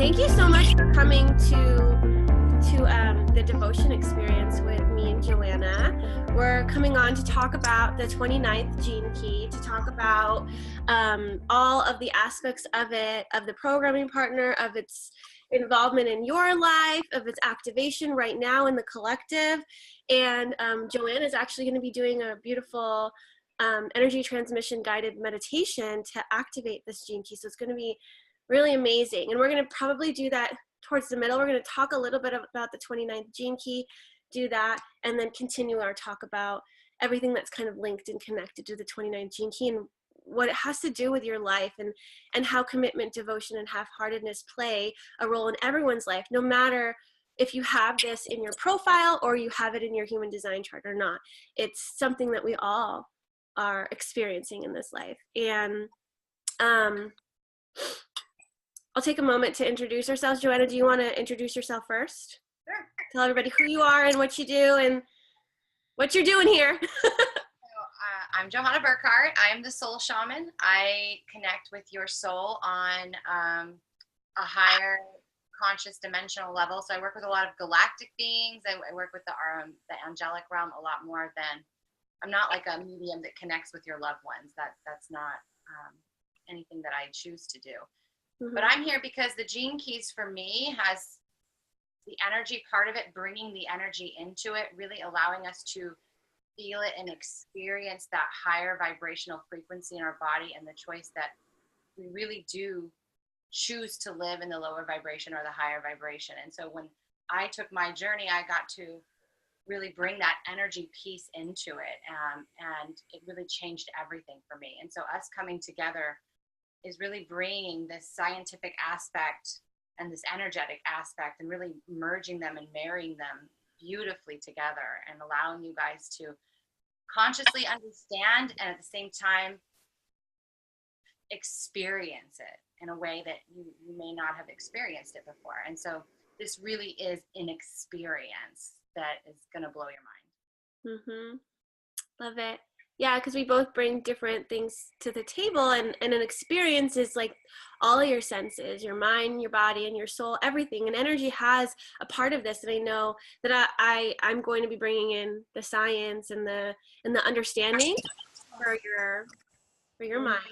Thank you so much for coming to the devotion experience with me and Johanna. We're coming on to talk about the 29th gene key, to talk about all of the aspects of it, of the programming partner, of its involvement in your life, of its activation right now in the collective. And Johanna is actually going to be doing a beautiful energy transmission guided meditation to activate this gene key. So it's going to be really amazing. And we're going to probably do that towards the middle. We're going to talk a little bit about the 29th gene key, do that, and then continue our talk about everything that's kind of linked and connected to the 29th gene key and what it has to do with your life, and how commitment, devotion, and half-heartedness play a role in everyone's life, no matter if you have this in your profile or you have it in your human design chart or not. It's something that we all are experiencing in this life. And I'll take a moment to introduce ourselves. Johanna, do you want to introduce yourself first? Sure. Tell everybody who you are and what you do and what you're doing here. I'm Johanna Burkhardt. I am the Soul Shaman. I connect with your soul on a higher conscious dimensional level. So I work with a lot of galactic beings. I work with the angelic realm a lot more than, I'm not like a medium that connects with your loved ones. That's not anything that I choose to do. Mm-hmm. But I'm here because the gene keys for me has the energy part of it, bringing the energy into it, really allowing us to feel it and experience that higher vibrational frequency in our body, and the choice that we really do choose to live in the lower vibration or the higher vibration. And so when I took my journey, I got to really bring that energy piece into it, and it really changed everything for me. And so us coming together is really bringing this scientific aspect and this energetic aspect and really merging them and marrying them beautifully together, and allowing you guys to consciously understand and at the same time experience it in a way that you may not have experienced it before. And so this really is an experience that is going to blow your mind. Mm-hmm. Love it. Yeah, because we both bring different things to the table, and an experience is like all of your senses, your mind, your body, and your soul, everything. And energy has a part of this, and I know that I'm going to be bringing in the science and the understanding for your mind.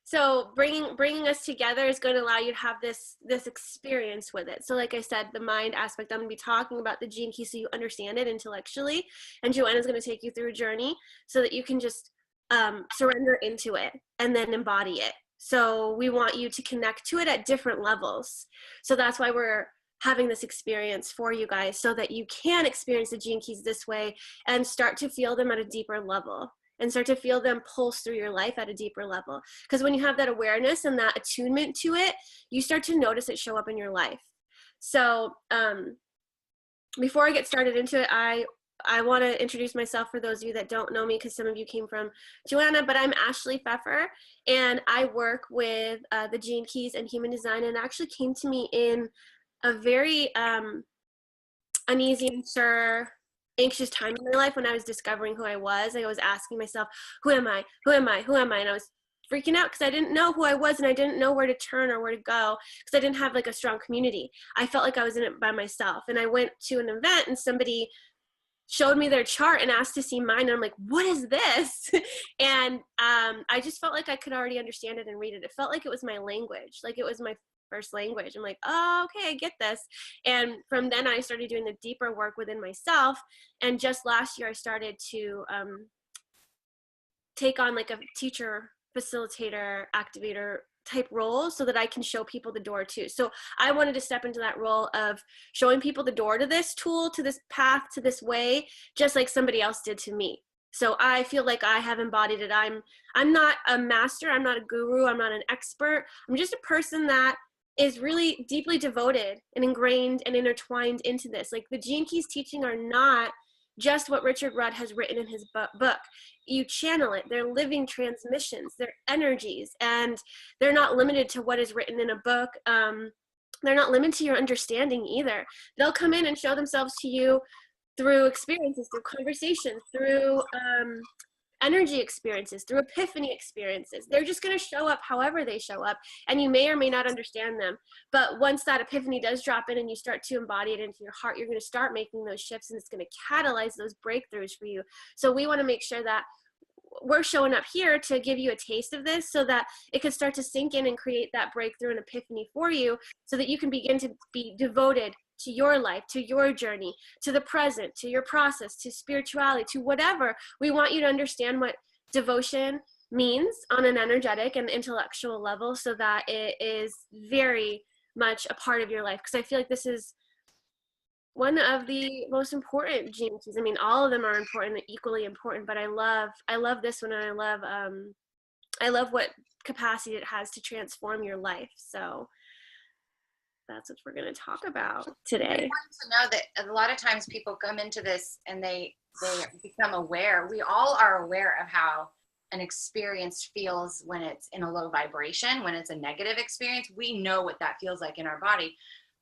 So bringing us together is going to allow you to have this experience with it. So like I said, the mind aspect, I'm going to be talking about the gene key so you understand it intellectually, and Joanna's going to take you through a journey so that you can just surrender into it and then embody it. So we want you to connect to it at different levels. So that's why we're having this experience for you guys, so that you can experience the gene keys this way and start to feel them at a deeper level, and start to feel them pulse through your life at a deeper level. Because when you have that awareness and that attunement to it, you start to notice it show up in your life. So before I get started into it, I want to introduce myself for those of you that don't know me, because some of you came from Johanna, but I'm Ashley Pfeffer, and I work with the gene keys and human design, and it actually came to me in a very uneasy, unsure, anxious time in my life when I was discovering who I was. I was asking myself, who am I? Who am I? Who am I? And I was freaking out because I didn't know who I was, and I didn't know where to turn or where to go, because I didn't have like a strong community. I felt like I was in it by myself. And I went to an event and somebody showed me their chart and asked to see mine, and I'm like, what is this? And I just felt like I could already understand it and read it. It felt like it was my language, like it was my first language. I'm like, oh, okay, I get this. And from then I started doing the deeper work within myself. And just last year I started to take on like a teacher, facilitator, activator type role, so that I can show people the door too. So I wanted to step into that role of showing people the door to this tool, to this path, to this way, just like somebody else did to me. So I feel like I have embodied it. I'm not a master, I'm not a guru, I'm not an expert. I'm just a person that is really deeply devoted and ingrained and intertwined into this. Like the Gene Keys teaching are not just what Richard Rudd has written in his book. You channel it. They're living transmissions. They're energies, and they're not limited to what is written in a book. They're not limited to your understanding either. They'll come in and show themselves to you through experiences, through conversations, through energy experiences, through epiphany experiences. They're just going to show up however they show up, and you may or may not understand them. But once that epiphany does drop in and you start to embody it into your heart, you're going to start making those shifts, and it's going to catalyze those breakthroughs for you. So we want to make sure that we're showing up here to give you a taste of this, so that it can start to sink in and create that breakthrough and epiphany for you, so that you can begin to be devoted to your life, to your journey, to the present, to your process, to spirituality, to whatever. We want you to understand what devotion means on an energetic and intellectual level, so that it is very much a part of your life. Because I feel like this is one of the most important gene keys. I mean, all of them are important and equally important, but I love this one, and I love what capacity it has to transform your life. So that's what we're going to talk about today. I want to know that a lot of times people come into this and they become aware. We all are aware of how an experience feels when it's in a low vibration, when it's a negative experience. We know what that feels like in our body.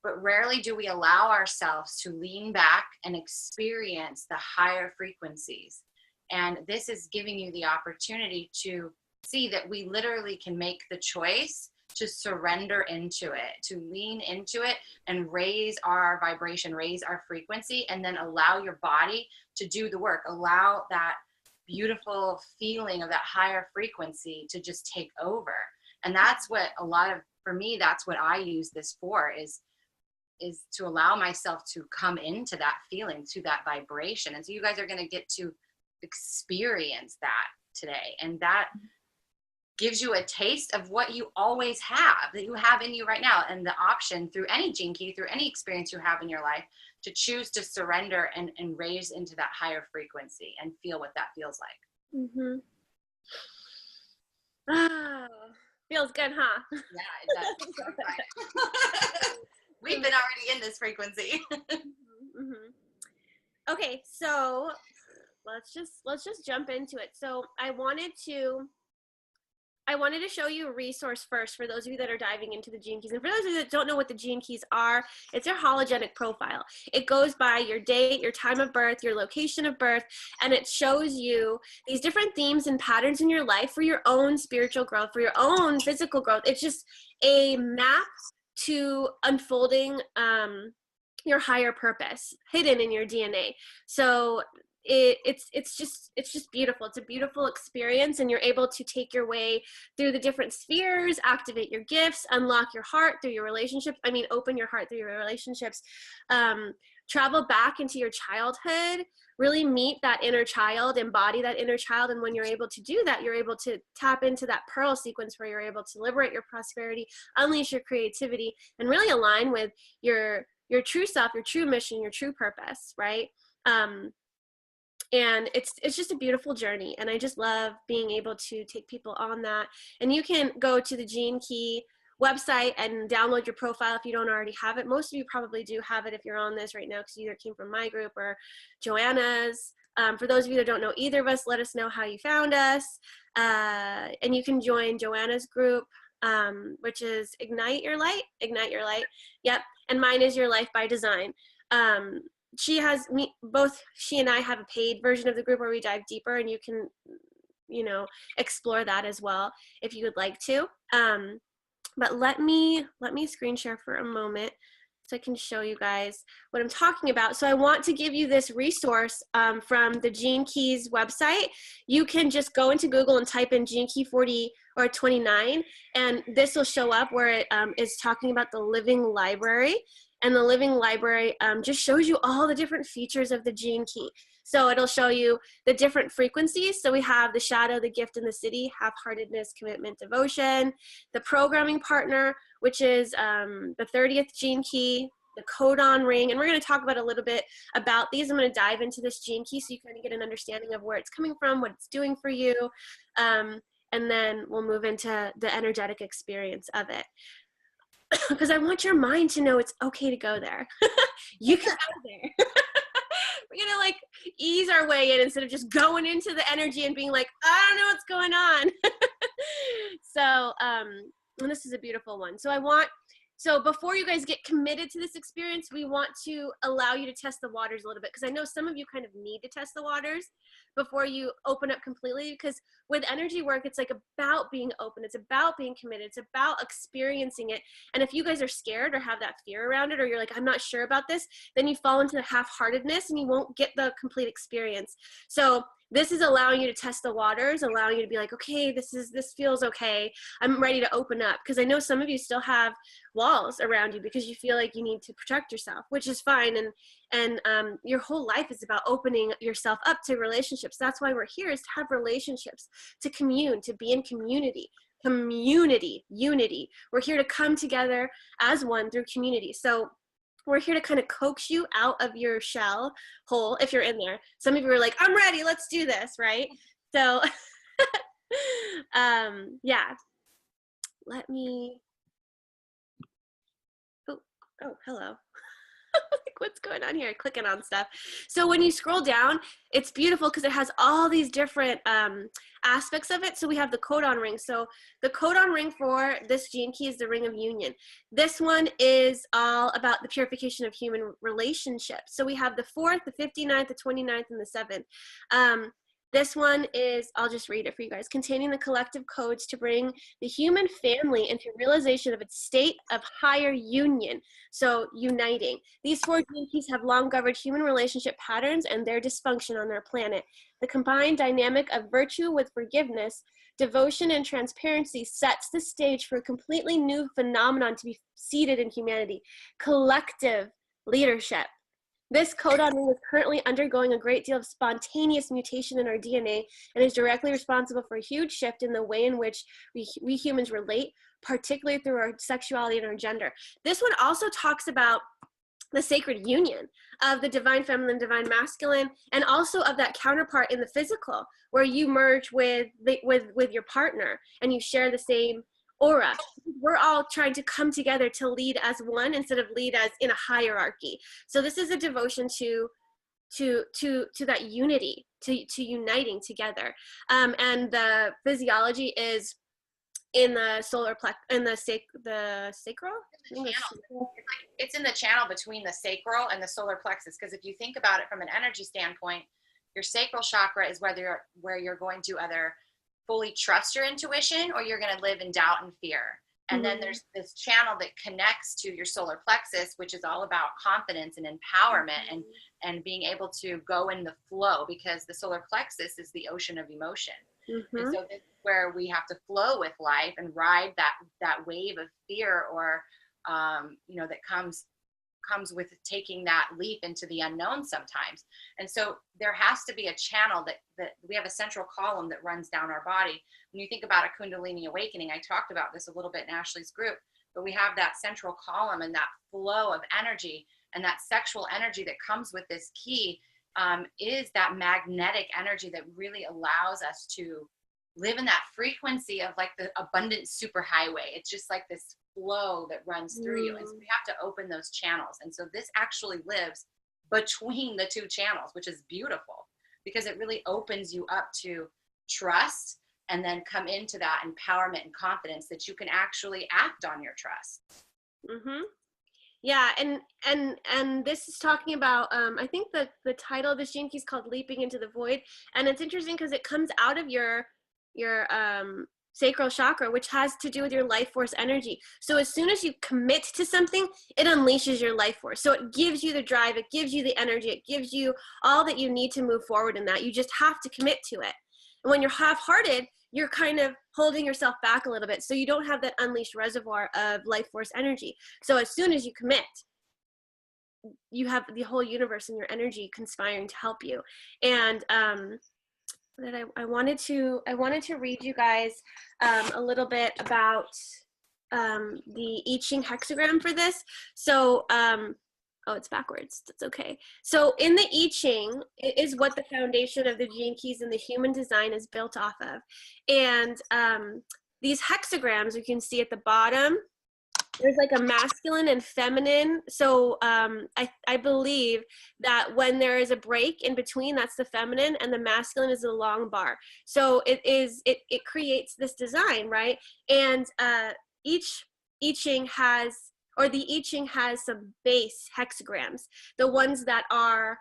But rarely do we allow ourselves to lean back and experience the higher frequencies. And this is giving you the opportunity to see that we literally can make the choice to surrender into it, to lean into it and raise our vibration, raise our frequency, and then allow your body to do the work. Allow that beautiful feeling of that higher frequency to just take over. And that's what for me, that's what I use this for, is to allow myself to come into that feeling, to that vibration. And so you guys are going to get to experience that today. And that gives you a taste of what you always have, that you have in you right now, and the option through any gene key, through any experience you have in your life, to choose to surrender and raise into that higher frequency and feel what that feels like. Mm-hmm. Oh, feels good, huh? Yeah, it does. We've been already in this frequency. Mm-hmm. Okay, so let's just jump into it. So I wanted to show you a resource first for those of you that are diving into the gene keys. And for those of you that don't know what the gene keys are, it's your hologenic profile. It goes by your date, your time of birth, your location of birth, and it shows you these different themes and patterns in your life for your own spiritual growth, for your own physical growth. It's just a map to unfolding your higher purpose hidden in your DNA. So it's just beautiful. It's a beautiful experience, and you're able to take your way through the different spheres, activate your gifts, unlock your heart through your relationships. Open your heart through your relationships, travel back into your childhood, really meet that inner child, embody that inner child. And when you're able to do that, you're able to tap into that pearl sequence where you're able to liberate your prosperity, unleash your creativity, and really align with your true self, your true mission, your true purpose, right? And it's just a beautiful journey, and I just love being able to take people on that. And you can go to the Gene Key website and download your profile if you don't already have it. Most of you probably do have it if you're on this right now, because you either came from my group or Joanna's. For those of you that don't know either of us, let us know how you found us. And you can join Joanna's group, which is Ignite Your Light. Yep. And mine is Your Life by Design. She and I have a paid version of the group where we dive deeper, and you can, explore that as well if you would like to. But let me screen share for a moment so I can show you guys what I'm talking about. So I want to give you this resource from the Gene Keys website. You can just go into Google and type in Gene Key 40 or 29, and this will show up where it is talking about the living library. And the living library just shows you all the different features of the Gene Key. So it'll show you the different frequencies. So we have the shadow, the gift, and the city, half-heartedness, commitment, devotion, the programming partner, which is the 30th Gene Key, the codon ring. And we're going to talk about a little bit about these. I'm going to dive into this Gene Key so you kind of get an understanding of where it's coming from, what it's doing for you. And then we'll move into the energetic experience of it. Because I want your mind to know it's okay to go there. You can go there. We're going to ease our way in instead of just going into the energy and being like, I don't know what's going on. So, and this is a beautiful one. So I want So before you guys get committed to this experience, we want to allow you to test the waters a little bit, because I know some of you kind of need to test the waters before you open up completely, because with energy work, it's like about being open. It's about being committed. It's about experiencing it. And if you guys are scared or have that fear around it, or you're like, I'm not sure about this, then you fall into the half-heartedness and you won't get the complete experience. So this is allowing you to test the waters, allowing you to be like, okay, this feels okay. I'm ready to open up. Because I know some of you still have walls around you because you feel like you need to protect yourself, which is fine. And your whole life is about opening yourself up to relationships. That's why we're here, is to have relationships, to commune, to be in community. Unity. We're here to come together as one through community. So we're here to kind of coax you out of your shell hole if you're in there. Some of you are like, I'm ready, let's do this, right? So yeah, let me, oh, hello. Like, what's going on here? Clicking on stuff. So when you scroll down, it's beautiful because it has all these different aspects of it. So we have the codon ring. So the codon ring for this gene key is the ring of union. This one is all about the purification of human relationships. So we have the 4th, the 59th, the 29th, and the 7th. This one is, I'll just read it for you guys, containing the collective codes to bring the human family into realization of its state of higher union, so uniting. These 4 gene keys have long governed human relationship patterns and their dysfunction on their planet. The combined dynamic of virtue with forgiveness, devotion, and transparency sets the stage for a completely new phenomenon to be seated in humanity: collective leadership. This codon ring is currently undergoing a great deal of spontaneous mutation in our DNA and is directly responsible for a huge shift in the way in which we humans relate, particularly through our sexuality and our gender. This one also talks about the sacred union of the divine feminine, divine masculine, and also of that counterpart in the physical, where you merge with your partner and you share the same aura. We're all trying to come together to lead as one instead of lead as in a hierarchy. So this is a devotion to that unity, to uniting together. And the physiology is in the solar plex, in the sacral. It's in the channel between the sacral and the solar plexus. Because if you think about it from an energy standpoint, your sacral chakra is where you're going to either fully trust your intuition or you're going to live in doubt and fear. And then there's this channel that connects to your solar plexus, which is all about confidence and empowerment and being able to go in the flow, because the solar plexus is the ocean of emotion. And so this is where we have to flow with life and ride that wave of fear, or that comes with taking that leap into the unknown sometimes. And so there has to be a channel that we have a central column that runs down our body. When you think about a Kundalini awakening, I talked about this a little bit in Ashley's group, but we have that central column and that flow of energy, and that sexual energy that comes with this key is that magnetic energy that really allows us to live in that frequency of like the abundant superhighway. It's just like this flow that runs through you. And so we have to open those channels. And so this actually lives between the 2 channels, which is beautiful, because it really opens you up to trust and then come into that empowerment and confidence that you can actually act on your trust. Yeah, and this is talking about, I think the title of this gene key is called Leaping into the Void. And it's interesting because it comes out of your sacral chakra, which has to do with your life force energy. So as soon as you commit to something, it unleashes your life force. So it gives you the drive, it gives you the energy, it gives you all that you need to move forward in that. You just have to commit to it. And when you're half-hearted, you're kind of holding yourself back a little bit, so you don't have that unleashed reservoir of life force energy. So as soon as you commit, you have the whole universe and your energy conspiring to help you. And that I wanted to read you guys a little bit about the I Ching hexagram for this. So oh, it's backwards. That's okay. So in the I Ching, it is what the foundation of the gene keys and the human design is built off of. And these hexagrams, you can see at the bottom, there's like a masculine and feminine. So I believe that when there is a break in between, that's the feminine, and the masculine is a long bar. So it creates this design, right? And each I Ching has or the I Ching has some base hexagrams, the ones that are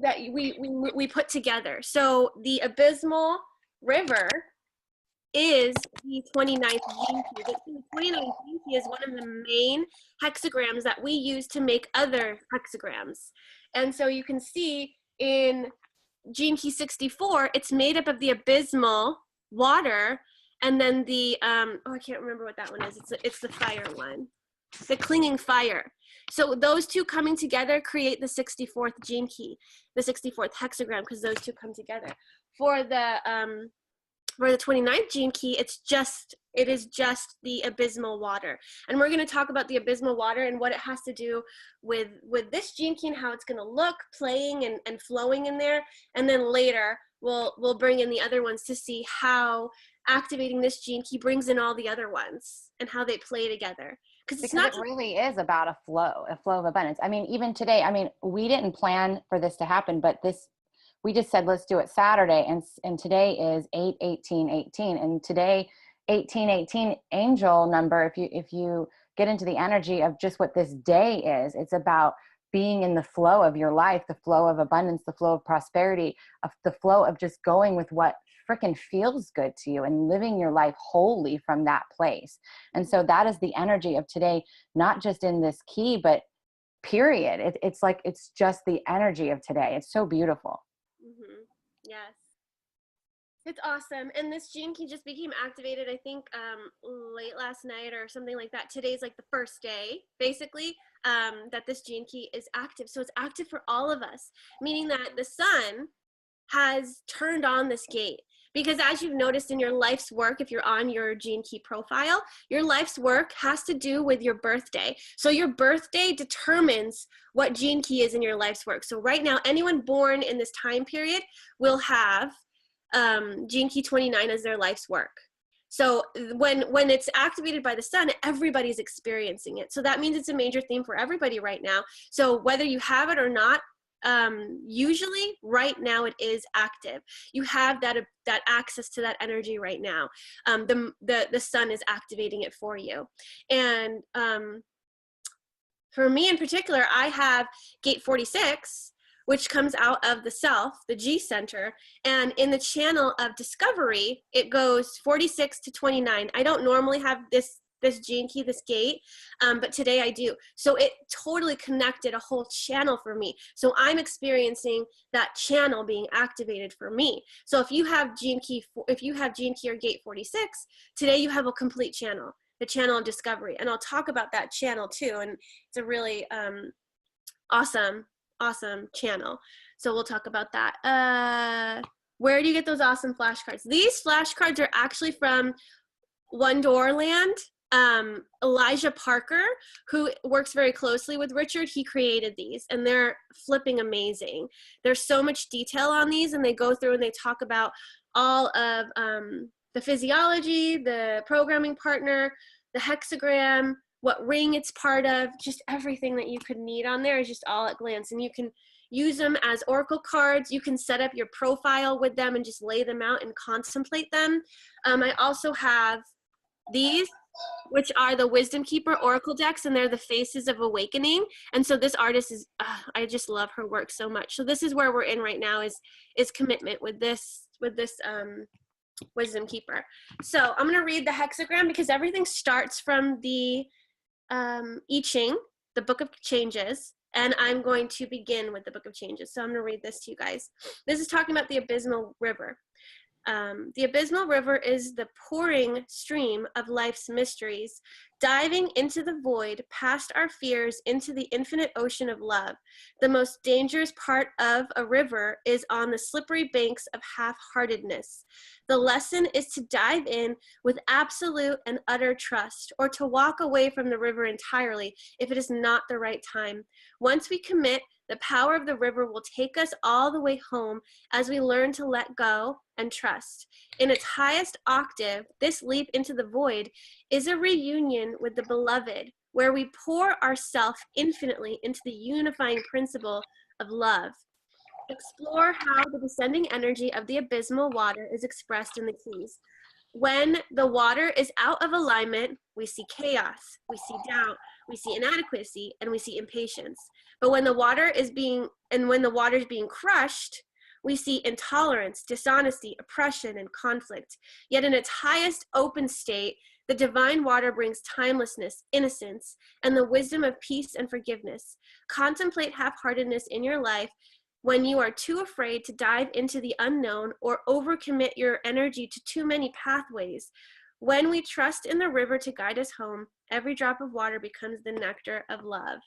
that we put together. So the abysmal river is the 29th gene key. The 29th gene key is one of the main hexagrams that we use to make other hexagrams. And so you can see in gene key 64, it's made up of the abysmal water, and then the oh, I can't remember what that one is. It's the fire one, the clinging fire. So those two coming together create the 64th gene key, the 64th hexagram, because those two come together. For the 29th gene key, it is just the abysmal water. And we're going to talk about the abysmal water and what it has to do with this gene key and how it's going to look, playing and flowing in there. And then later we'll bring in the other ones to see how activating this gene key brings in all the other ones and how they play together. Because it really is about a flow of abundance. I mean, even today, I mean, we didn't plan for this to happen, but we just said, let's do it Saturday. And today is 8/18/18. And today, 18/18 angel number, if you get into the energy of just what this day is, it's about being in the flow of your life, the flow of abundance, the flow of prosperity, of the flow of just going with what freaking feels good to you and living your life wholly from that place. And so that is the energy of today, not just in this key, but period. It's like, it's just the energy of today. It's so beautiful. Mm-hmm. Yes. It's awesome. And this gene key just became activated, I think, late last night or something like that. Today's like the first day, basically, that this gene key is active. So it's active for all of us, meaning that the sun has turned on this gate. Because as you've noticed in your life's work, if you're on your gene key profile, your life's work has to do with your birthday. So your birthday determines what gene key is in your life's work. So right now, anyone born in this time period will have gene key 29 as their life's work. So when it's activated by the sun, everybody's experiencing it. So that means it's a major theme for everybody right now. So whether you have it or not, usually right now it is active. You have that access to that energy right now. The sun is activating it for you. And for me in particular, I have gate 46, which comes out of the self, the G center, and in the channel of discovery, it goes 46 to 29. I don't normally have this gene key, this gate, but today I do. So it totally connected a whole channel for me. So I'm experiencing that channel being activated for me. So if you have gene key or gate 46, today you have a complete channel, the channel of discovery. And I'll talk about that channel too. And it's a really awesome channel. So we'll talk about that. Where do you get those awesome flashcards? These flashcards are actually from Wonderland. Elijah Parker, who works very closely with Richard, he created these, and they're flipping amazing. There's so much detail on these, and they go through and they talk about all of the physiology, the programming partner, the hexagram, what ring it's part of, just everything that you could need on there is just all at glance. And you can use them as oracle cards. You can set up your profile with them and just lay them out and contemplate them. I also have these, which are the Wisdom Keeper Oracle decks, and they're the Faces of Awakening. And so this artist is, I just love her work so much. So this is where we're in right now, is commitment with this Wisdom Keeper. So I'm going to read the hexagram because everything starts from the I Ching, the Book of Changes, and I'm going to begin with the Book of Changes. So I'm going to read this to you guys. This is talking about the Abysmal River. The abysmal river is the pouring stream of life's mysteries, diving into the void, past our fears, into the infinite ocean of love. The most dangerous part of a river is on the slippery banks of half-heartedness. The lesson is to dive in with absolute and utter trust, or to walk away from the river entirely if it is not the right time. Once we commit, the power of the river will take us all the way home as we learn to let go and trust. In its highest octave, this leap into the void is a reunion with the beloved, where we pour ourselves infinitely into the unifying principle of love. Explore how the descending energy of the abysmal water is expressed in the keys. When the water is out of alignment we see chaos, we see doubt, we see inadequacy, and we see impatience. But when the water is being crushed, we see intolerance, dishonesty, oppression, and conflict. Yet in its highest open state, the divine water brings timelessness, innocence, and the wisdom of peace and forgiveness. Contemplate half-heartedness in your life when you are too afraid to dive into the unknown or overcommit your energy to too many pathways. When we trust in the river to guide us home, every drop of water becomes the nectar of love.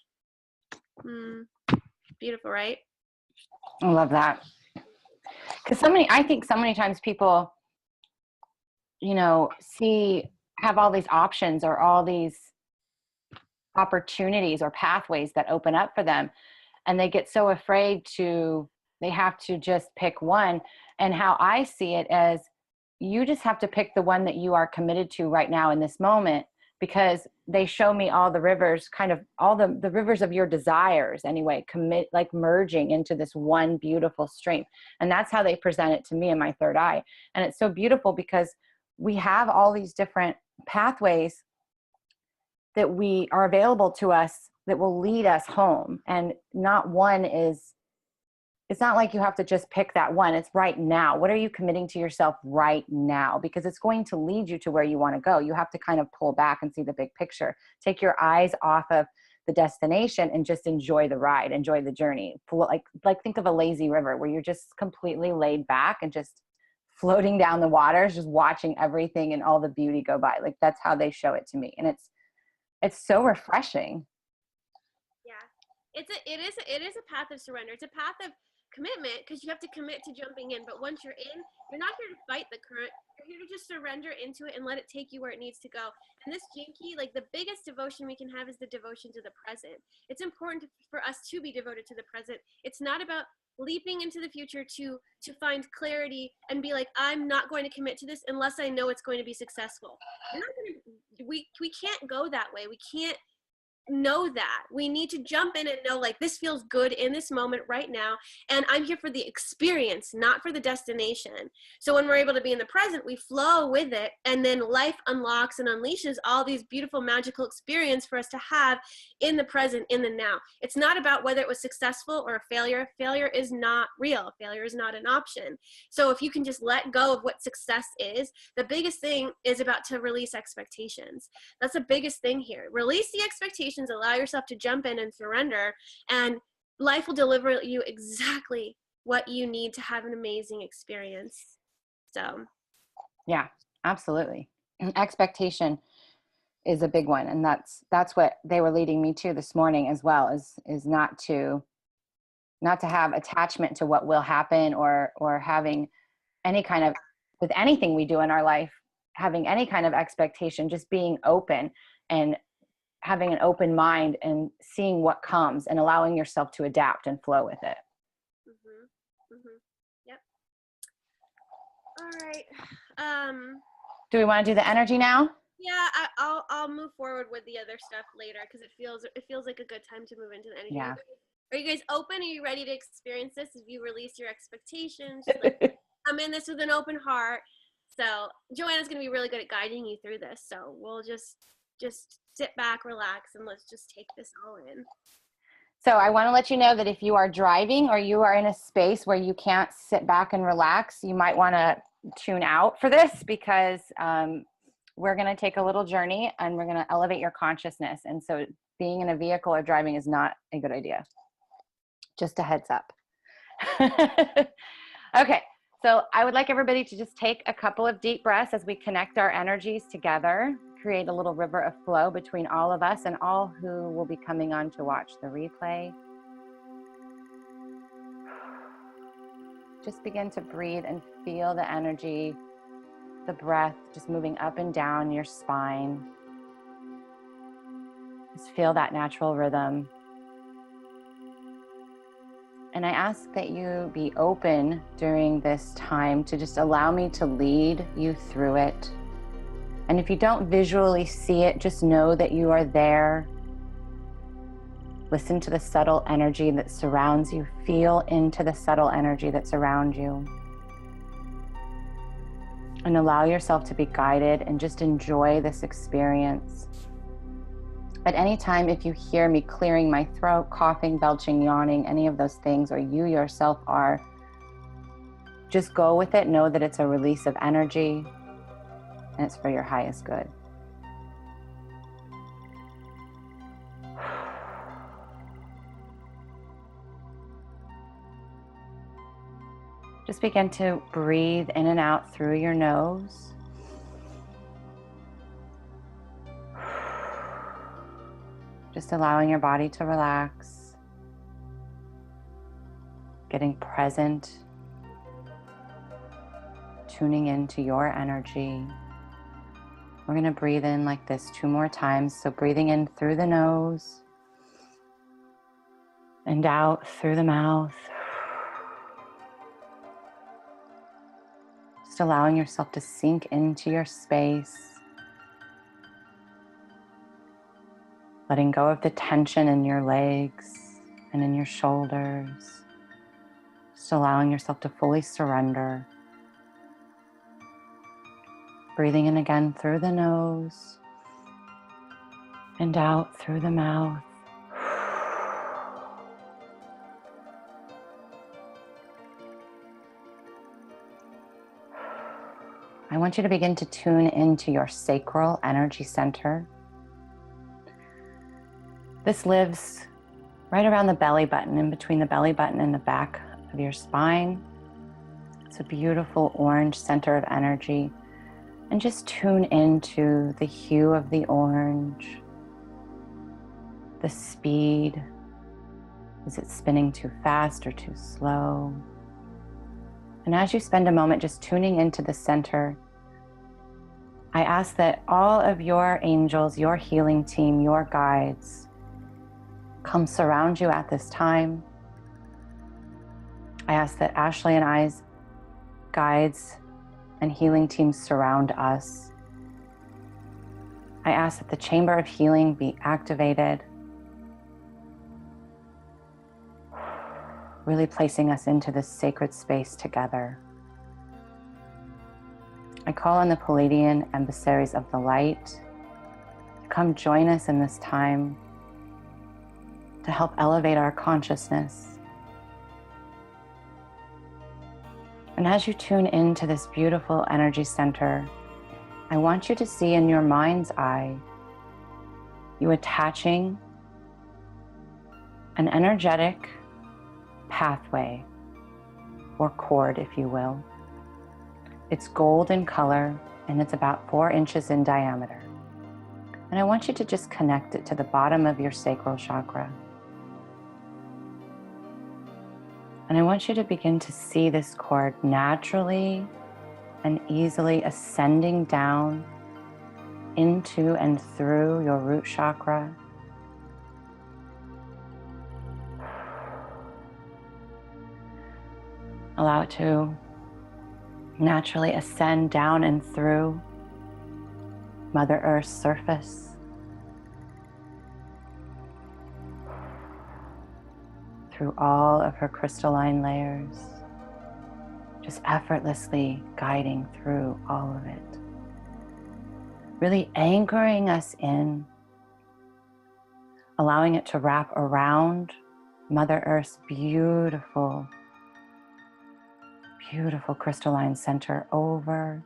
Beautiful, right? I love that. Because I think so many times people, have all these options or all these opportunities or pathways that open up for them. And they get so afraid they have to just pick one. And how I see it as, you just have to pick the one that you are committed to right now in this moment, because they show me all the rivers, kind of all the rivers of your desires anyway, merging into this one beautiful stream. And that's how they present it to me in my third eye. And it's so beautiful because we have all these different pathways that we are available to us that will lead us home. And not one is, it's not like you have to just pick that one. It's right now. What are you committing to yourself right now? Because it's going to lead you to where you want to go. You have to kind of pull back and see the big picture. Take your eyes off of the destination and just enjoy the ride, enjoy the journey. Like think of a lazy river where you're just completely laid back and just floating down the waters, just watching everything and all the beauty go by. Like that's how they show it to me. And it's so refreshing. Yeah. It is a path of surrender. It's a path of commitment, because you have to commit to jumping in. But once you're in, you're not here to fight the current. You're here to just surrender into it and let it take you where it needs to go. And this Jinky, like the biggest devotion we can have is the devotion to the present. It's important for us to be devoted to the present. It's not about leaping into the future to find clarity and be like, I'm not going to commit to this unless I know it's going to be successful. We can't go that way. We can't know that. We need to jump in and know, like, this feels good in this moment right now, and I'm here for the experience, not for the destination. So when we're able to be in the present, we flow with it, and then life unlocks and unleashes all these beautiful magical experience for us to have in the present, in the now. It's not about whether it was successful or a failure. Failure is not real. Failure is not an option. So if you can just let go of what success is, the biggest thing is about to release expectations. That's the biggest thing here. Release the expectations, allow yourself to jump in and surrender, and life will deliver you exactly what you need to have an amazing experience. So yeah, absolutely. Expectation is a big one, and that's what they were leading me to this morning as well, is not to have attachment to what will happen, or having any kind of, with anything we do in our life, having any kind of expectation, just being open and having an open mind and seeing what comes and allowing yourself to adapt and flow with it. Yep. All right. Do we want to do the energy now? Yeah, I'll move forward with the other stuff later, because it feels like a good time to move into the energy. Yeah. Are you guys open? Are you ready to experience this? If you release your expectations, like, come in this with an open heart. So Joanna's going to be really good at guiding you through this. So we'll just sit back, relax, and let's just take this all in. So I want to let you know that if you are driving or you are in a space where you can't sit back and relax, you might want to tune out for this, because we're going to take a little journey and we're going to elevate your consciousness. And so being in a vehicle or driving is not a good idea. Just a heads up. Okay. So I would like everybody to just take a couple of deep breaths as we connect our energies together, create a little river of flow between all of us and all who will be coming on to watch the replay. Just begin to breathe and feel the energy, the breath just moving up and down your spine. Just feel that natural rhythm. And I ask that you be open during this time to just allow me to lead you through it. And if you don't visually see it, just know that you are there. Listen to the subtle energy that surrounds you. Feel into the subtle energy that's around you. And allow yourself to be guided and just enjoy this experience. At any time, if you hear me clearing my throat, coughing, belching, yawning, any of those things, or you yourself are, just go with it. Know that it's a release of energy and it's for your highest good. Just begin to breathe in and out through your nose. Just allowing your body to relax, getting present, tuning into your energy. We're going to breathe in like this 2 more times. So breathing in through the nose and out through the mouth. Just allowing yourself to sink into your space. Letting go of the tension in your legs and in your shoulders. Just allowing yourself to fully surrender. Breathing in again through the nose and out through the mouth. I want you to begin to tune into your sacral energy center. This lives right around the belly button, in between the belly button and the back of your spine. It's a beautiful orange center of energy. And just tune into the hue of the orange, the speed. Is it spinning too fast or too slow? And as you spend a moment just tuning into the center, I ask that all of your angels, your healing team, your guides, come surround you at this time. I ask that Ashley and I's guides and healing teams surround us. I ask that the chamber of healing be activated, really placing us into this sacred space together. I call on the Pleiadian emissaries of the light to come join us in this time to help elevate our consciousness. And as you tune into this beautiful energy center, I want you to see in your mind's eye you attaching an energetic pathway or cord, if you will. It's gold in color and it's about 4 inches in diameter. And I want you to just connect it to the bottom of your sacral chakra. And I want you to begin to see this cord naturally and easily ascending down into and through your root chakra. Allow it to naturally ascend down and through Mother Earth's surface. Through all of her crystalline layers, just effortlessly guiding through all of it. Really anchoring us in, allowing it to wrap around Mother Earth's beautiful, beautiful crystalline center over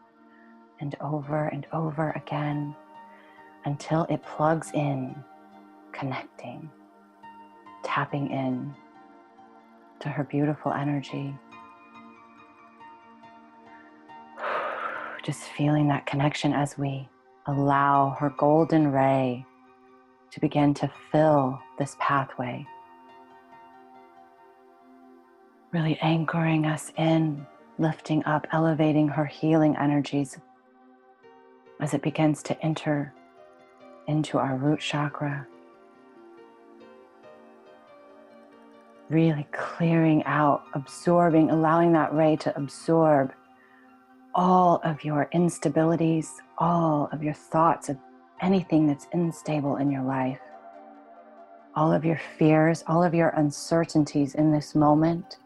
and over and over again until it plugs in, connecting, tapping in to her beautiful energy. Just feeling that connection as we allow her golden ray to begin to fill this pathway. Really anchoring us in, lifting up, elevating her healing energies as it begins to enter into our root chakra. Really clearing out, absorbing, allowing that ray to absorb all of your instabilities, all of your thoughts of anything that's unstable in your life, all of your fears, all of your uncertainties in this moment,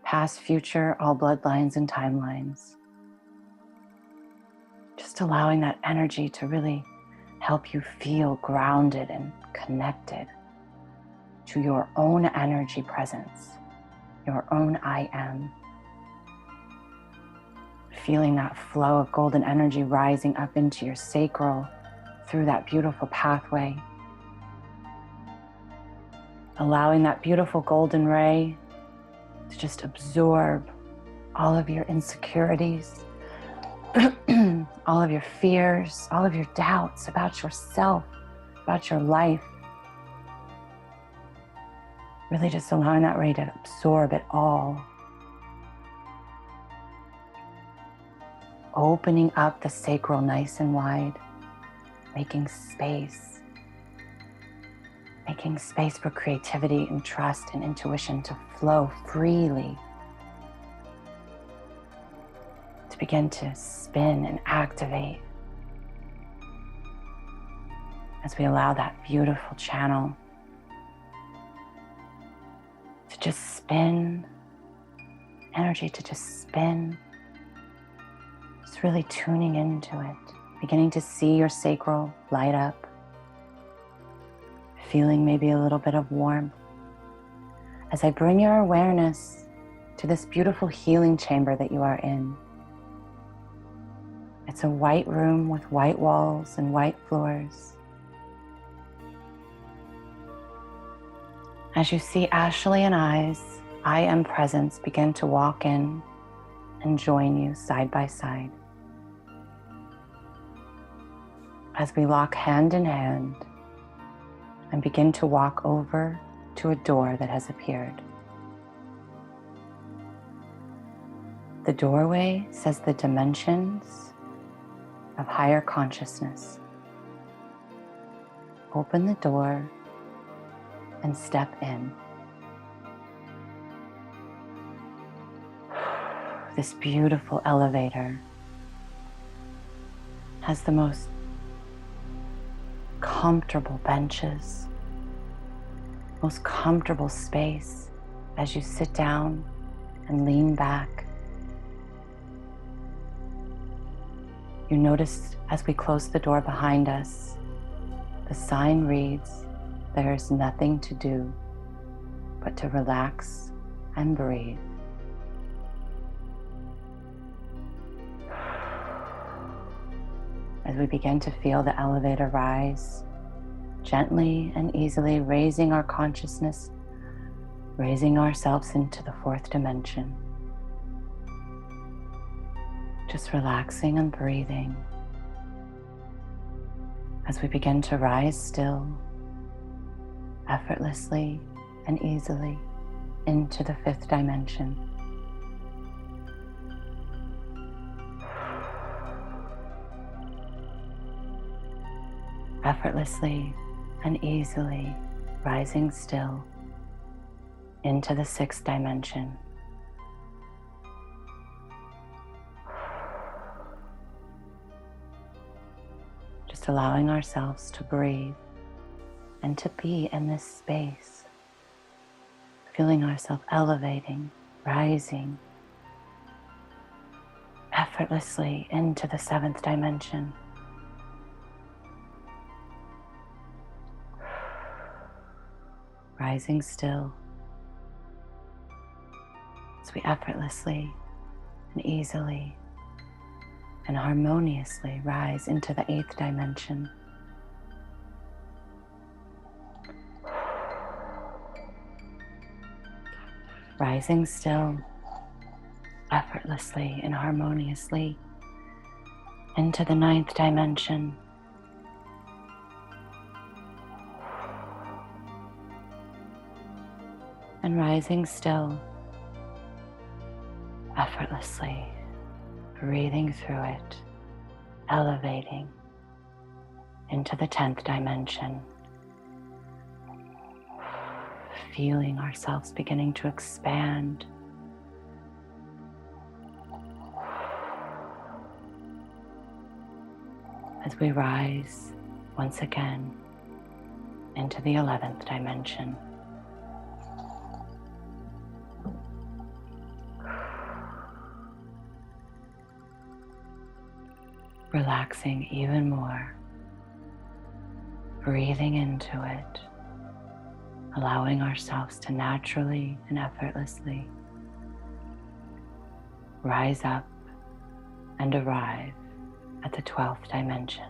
past, future, all bloodlines and timelines. Just allowing that energy to really help you feel grounded and connected to your own energy presence, your own I am. Feeling that flow of golden energy rising up into your sacral through that beautiful pathway. Allowing that beautiful golden ray to just absorb all of your insecurities, all of your fears, all of your doubts about yourself, about your life. Really just allowing that ray to absorb it all. Opening up the sacral nice and wide, making space for creativity and trust and intuition to flow freely, to begin to spin and activate as we allow that beautiful channel to just spin, energy to just spin, just really tuning into it, beginning to see your sacral light up, feeling maybe a little bit of warmth. As I bring your awareness to this beautiful healing chamber that you are in. It's a white room with white walls and white floors. As you see Ashley and I am presence begin to walk in and join you side by side. As we lock hand in hand and begin to walk over to a door that has appeared. The doorway says the dimensions of higher consciousness. Open the door and step in. This beautiful elevator has the most comfortable benches, most comfortable space as you sit down and lean back. You notice as we close the door behind us, the sign reads, "There is nothing to do but to relax and breathe." As we begin to feel the elevator rise, gently and easily raising our consciousness, raising ourselves into the fourth dimension. Just relaxing and breathing as we begin to rise still, effortlessly and easily into the fifth dimension. Effortlessly and easily rising still into the sixth dimension. Just allowing ourselves to breathe and to be in this space, feeling ourselves elevating, rising effortlessly into the seventh dimension. Rising still as we effortlessly and easily and harmoniously rise into the eighth dimension. Rising still, effortlessly and harmoniously into the ninth dimension. And rising still, effortlessly, breathing through it, elevating into the 10th dimension. Feeling ourselves beginning to expand. As we rise once again into the 11th dimension. relaxing even more, breathing into it, allowing ourselves to naturally and effortlessly rise up and arrive at the 12th dimension.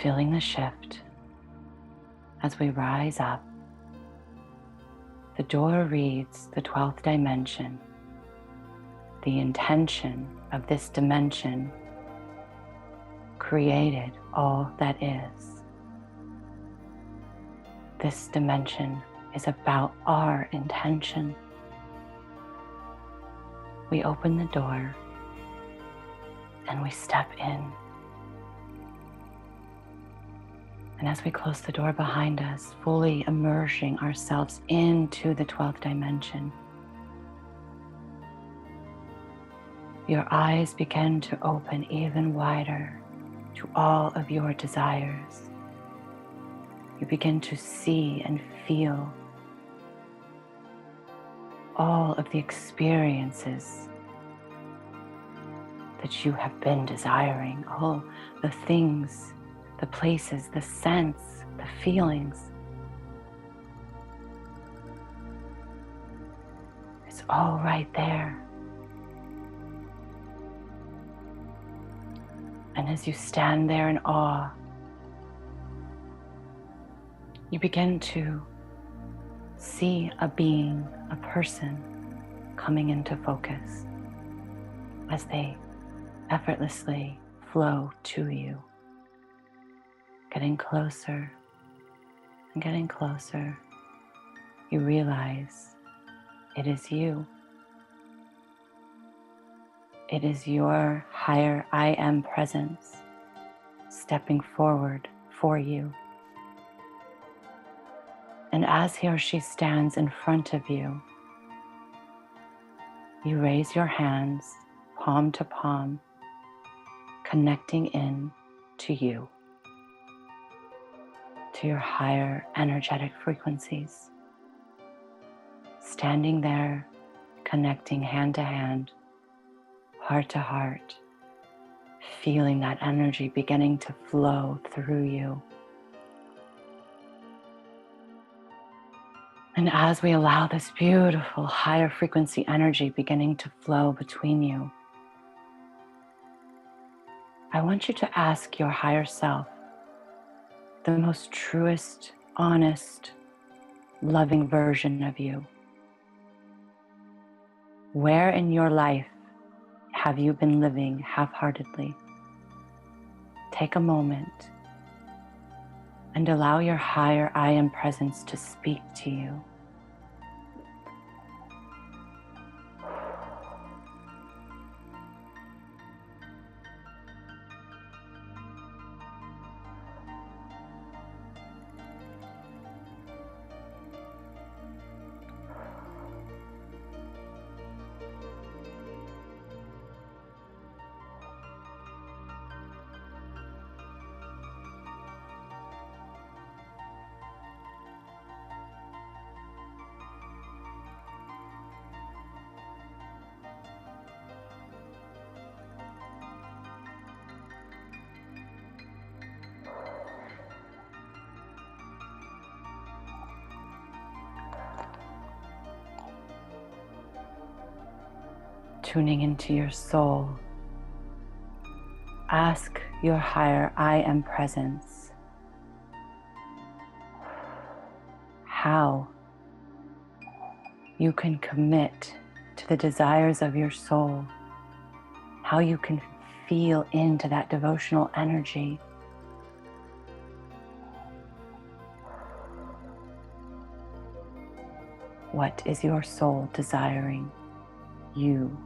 Feeling the shift as we rise up. The door reads the 12th dimension. The intention of this dimension created all that is. This dimension is about our intention. We open the door and we step in. And as we close the door behind us, fully immersing ourselves into the 12th dimension, your eyes begin to open even wider to all of your desires. You begin to see and feel all of the experiences that you have been desiring, all the things, the places, the scents, the feelings. It's all right there. And as you stand there in awe, you begin to see a being, a person coming into focus as they effortlessly flow to you, getting closer and getting closer. You realize it is you. It is your higher I am presence stepping forward for you. And as he or she stands in front of you, you raise your hands palm to palm, connecting in to you, to your higher energetic frequencies. Standing there, connecting hand to hand, heart to heart, feeling that energy beginning to flow through you. And as we allow this beautiful higher frequency energy beginning to flow between you, I want you to ask your higher self, the most truest, honest, loving version of you. Where in your life have you been living half-heartedly? Take a moment and allow your higher I am presence to speak to you. Tuning into your soul, ask your higher I am presence how you can commit to the desires of your soul, how you can feel into that devotional energy. What is your soul desiring you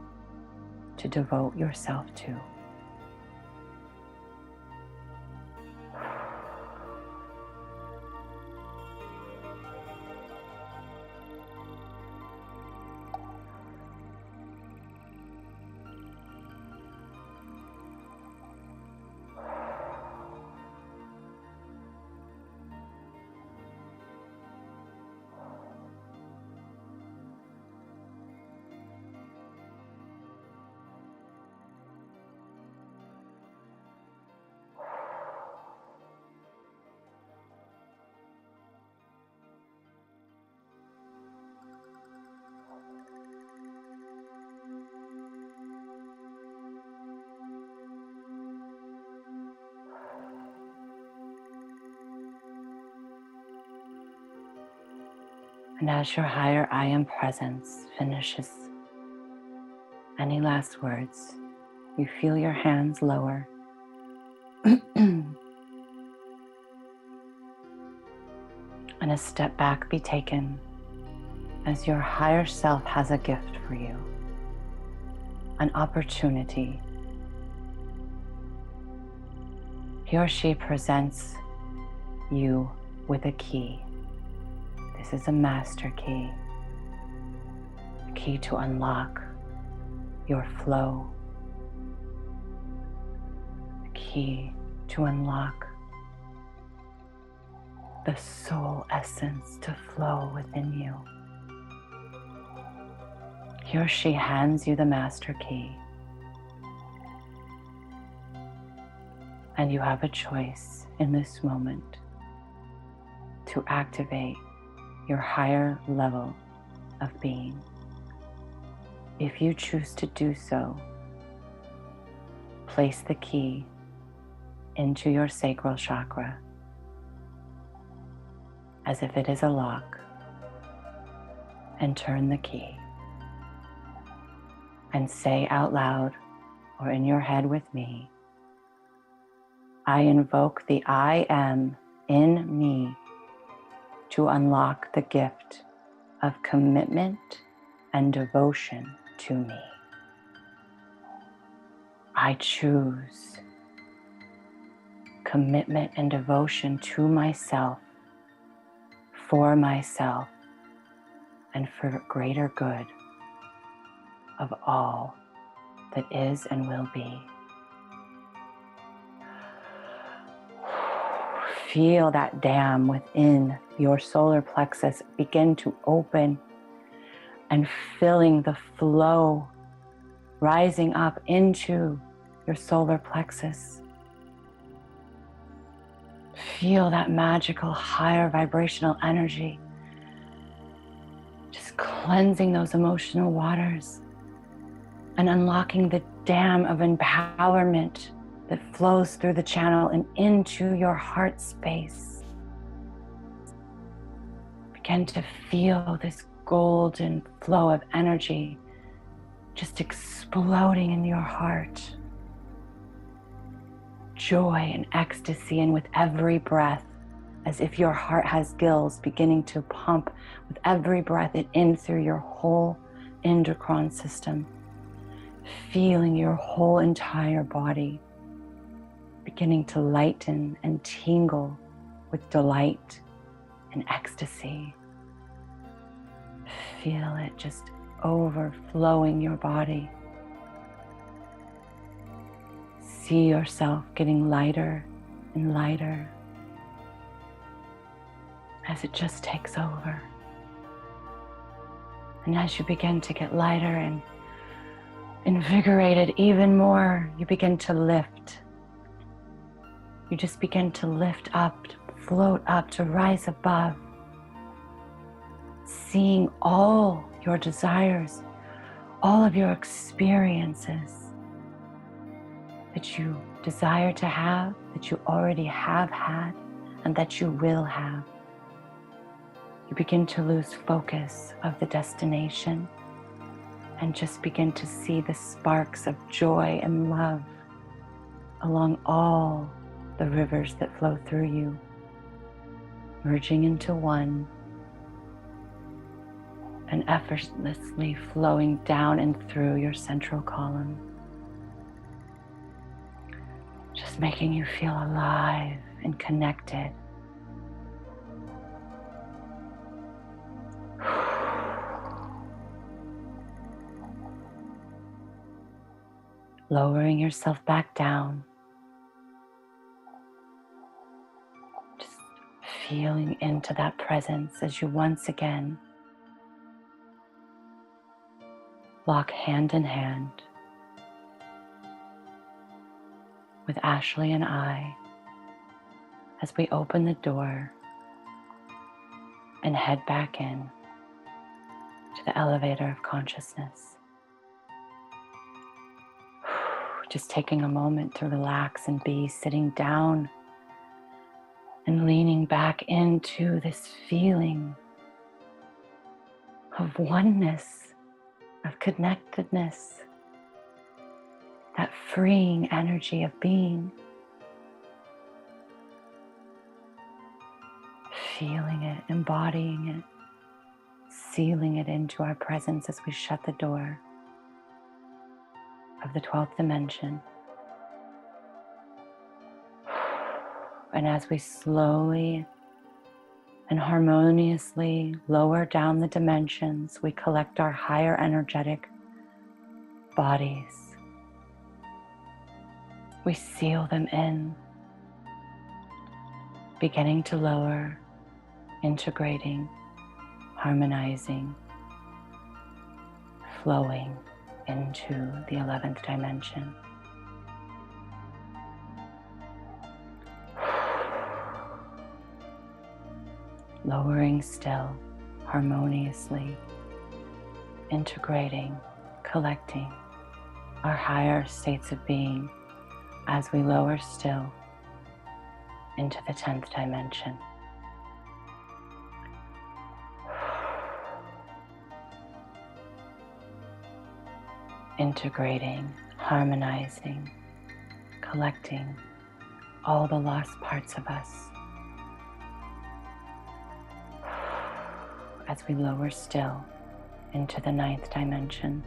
to devote yourself to? And as your higher I am presence finishes any last words, you feel your hands lower. And a step back be taken as your higher self has a gift for you, an opportunity. He or she presents you with a key. This is a master key, a key to unlock your flow, a key to unlock the soul essence to flow within you. He or she hands you the master key, and you have a choice in this moment to activate your higher level of being. If you choose to do so, place the key into your sacral chakra as if it is a lock, and turn the key and say out loud or in your head with me, I invoke the I am in me to unlock the gift of commitment and devotion to me. I choose commitment and devotion to myself, for myself, and for greater good of all that is and will be. Feel that dam within your solar plexus begin to open and filling the flow, rising up into your solar plexus. Feel that magical higher vibrational energy just cleansing those emotional waters and unlocking the dam of empowerment that flows through the channel and into your heart space. Begin to feel this golden flow of energy just exploding in your heart. Joy and ecstasy, and with every breath, as if your heart has gills, beginning to pump with every breath it in through your whole endocrine system, feeling your whole entire body beginning to lighten and tingle with delight and ecstasy. Feel it just overflowing your body. See yourself getting lighter and lighter as it just takes over. And as you begin to get lighter and invigorated even more, you begin to lift. You just begin to lift up, to float up, to rise above, seeing all your desires, all of your experiences that you desire to have, that you already have had, and that you will have. You begin to lose focus of the destination and just begin to see the sparks of joy and love along all the rivers that flow through you, merging into one and effortlessly flowing down and through your central column, just making you feel alive and connected. Lowering yourself back down, just feeling into that presence as you once again walk hand in hand with Ashley and I as we open the door and head back in to the elevator of consciousness. Just taking a moment to relax and be sitting down and leaning back into this feeling of oneness, of connectedness, that freeing energy of being. Feeling it, embodying it, sealing it into our presence as we shut the door of the 12th dimension. And as we slowly and harmoniously lower down the dimensions, we collect our higher energetic bodies. We seal them in, beginning to lower, integrating, harmonizing, flowing into the 11th dimension. Lowering still, harmoniously, integrating, collecting our higher states of being as we lower still into the 10th dimension. Integrating, harmonizing, collecting all the lost parts of us as we lower still into the 9th dimension.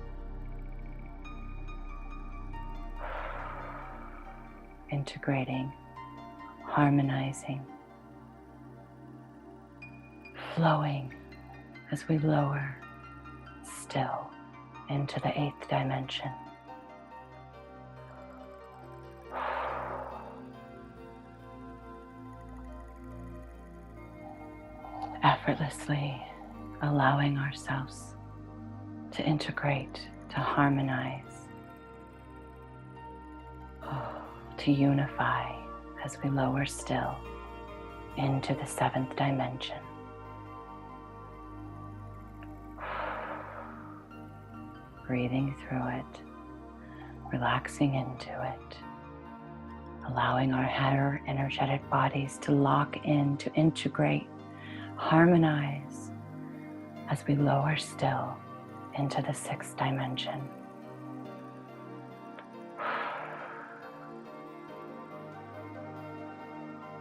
Integrating, harmonizing, flowing as we lower still into the 8th dimension. Effortlessly allowing ourselves to integrate, to harmonize, to unify as we lower still into the 7th dimension. Breathing through it, relaxing into it, allowing our higher energetic bodies to lock in, to integrate, harmonize as we lower still into the 6th dimension.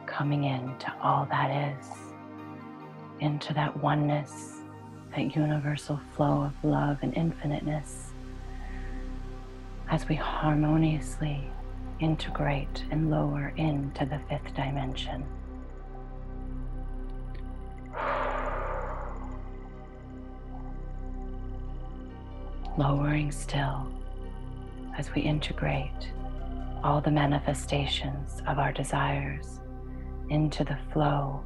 Coming into all that is, into that oneness, that universal flow of love and infiniteness, as we harmoniously integrate and lower into the 5th dimension. Lowering still as we integrate all the manifestations of our desires into the flow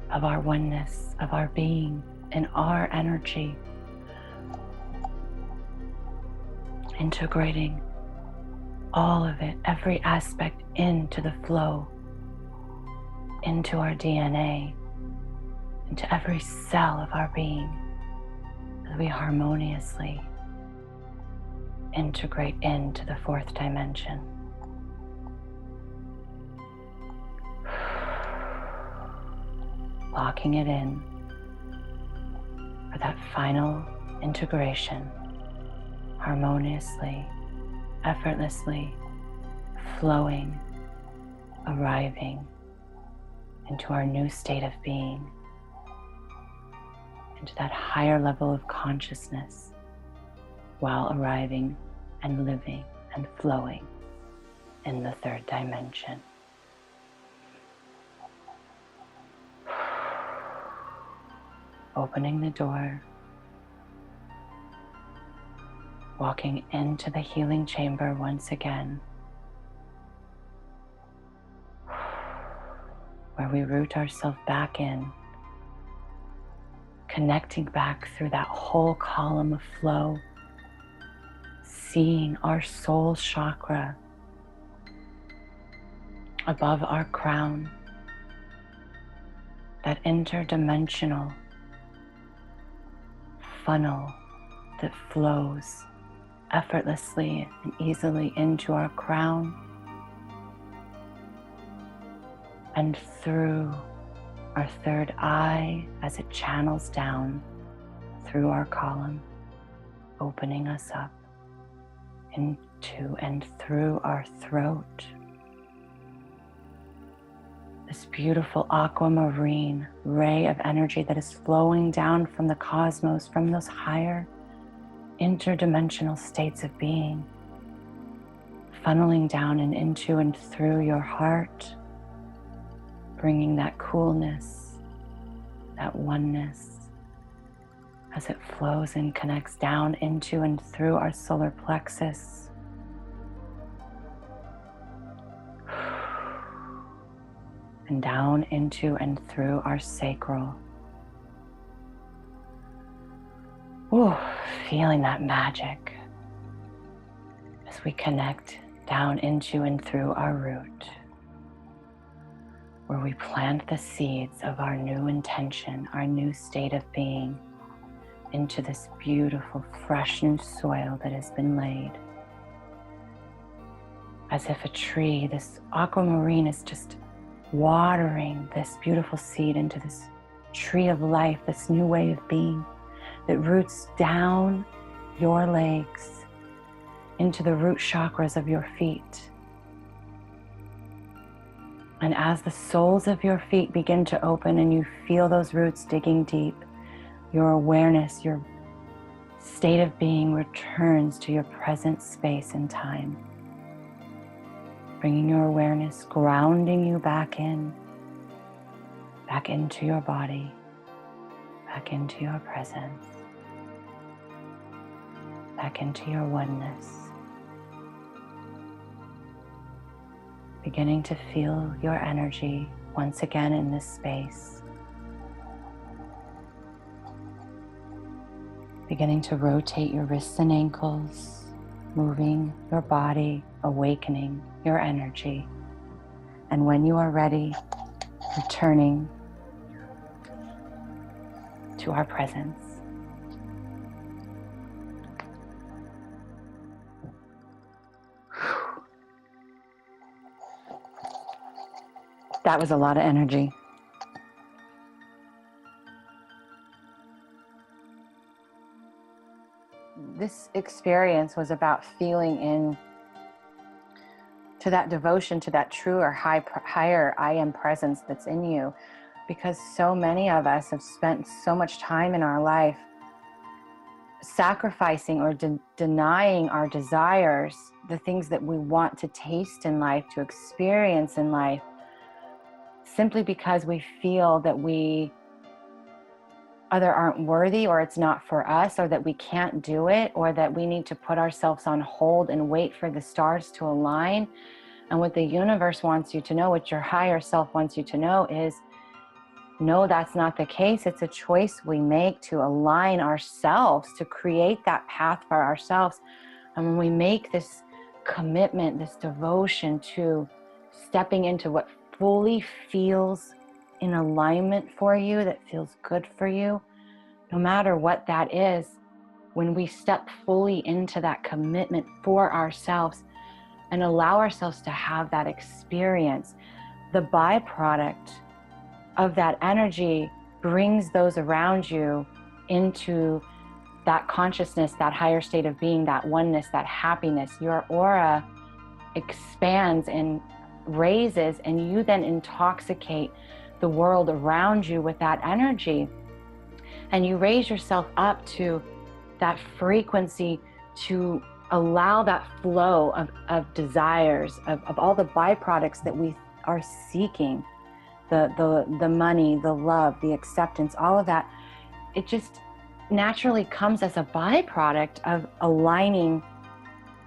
of our oneness, of our being, and our energy. Integrating all of it, every aspect into the flow, into our DNA, into every cell of our being, as we harmoniously integrate into the 4th dimension. Locking it in for that final integration, harmoniously, effortlessly flowing, arriving into our new state of being, into that higher level of consciousness, while arriving and living and flowing in the 3rd dimension. Opening the door, walking into the healing chamber once again, where we root ourselves back in, connecting back through that whole column of flow, seeing our soul chakra above our crown, that interdimensional funnel that flows effortlessly and easily into our crown and through our 3rd eye as it channels down through our column, opening us up into and through our throat. This beautiful aquamarine ray of energy that is flowing down from the cosmos, from those higher interdimensional states of being, funneling down and into and through your heart, bringing that coolness, that oneness, as it flows and connects down into and through our solar plexus. And down into and through our sacral. Ooh, feeling that magic as we connect down into and through our root, where we plant the seeds of our new intention, our new state of being, into this beautiful, fresh new soil that has been laid. As if a tree, this aquamarine is just watering this beautiful seed into this tree of life, this new way of being that roots down your legs into the root chakras of your feet. And as the soles of your feet begin to open and you feel those roots digging deep, your awareness, your state of being returns to your present space and time. Bringing your awareness, grounding you back into your body, back into your presence, back into your oneness. Beginning to feel your energy once again in this space. Beginning to rotate your wrists and ankles, moving your body, awakening your energy. And when you are ready, returning to our presence. That was a lot of energy. This experience was about feeling in to that devotion, to that truer, higher I am presence that's in you, because so many of us have spent so much time in our life sacrificing or denying our desires, the things that we want to taste in life, to experience in life, simply because we feel that we either aren't worthy, or it's not for us, or that we can't do it, or that we need to put ourselves on hold and wait for the stars to align. And what the universe wants you to know, what your higher self wants you to know is, no, that's not the case. It's a choice we make to align ourselves, to create that path for ourselves. And when we make this commitment, this devotion to stepping into what fully feels in alignment for you, that feels good for you, no matter what that is, when we step fully into that commitment for ourselves and allow ourselves to have that experience, the byproduct of that energy brings those around you into that consciousness, that higher state of being, that oneness, that happiness. Your aura expands and raises, and you then intoxicate the world around you with that energy. And you raise yourself up to that frequency to allow that flow of desires, of all the byproducts that we are seeking, the money, the love, the acceptance, all of that. It just naturally comes as a byproduct of aligning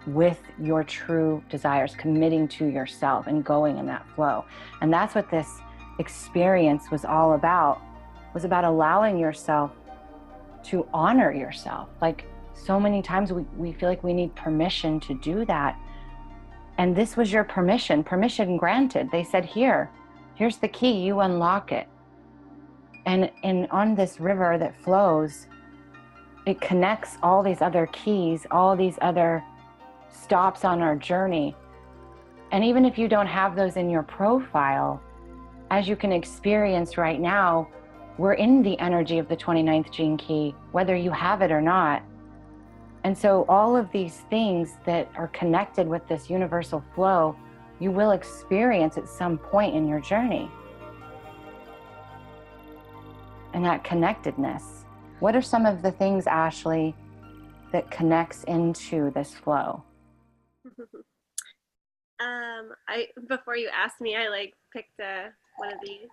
with your true desires, committing to yourself and going in that flow. And that's what this experience was all about, was about allowing yourself to honor yourself. Like, so many times we feel like we need permission to do that. And this was your permission granted. They said, here's the key, you unlock it. And on this river that flows, it connects all these other keys, all these other stops on our journey. And even if you don't have those in your profile, as you can experience right now, we're in the energy of the 29th gene key, whether you have it or not. And so all of these things that are connected with this universal flow, you will experience at some point in your journey. And that connectedness. What are some of the things, Ashley, that connects into this flow? Before you asked me, I like picked one of these.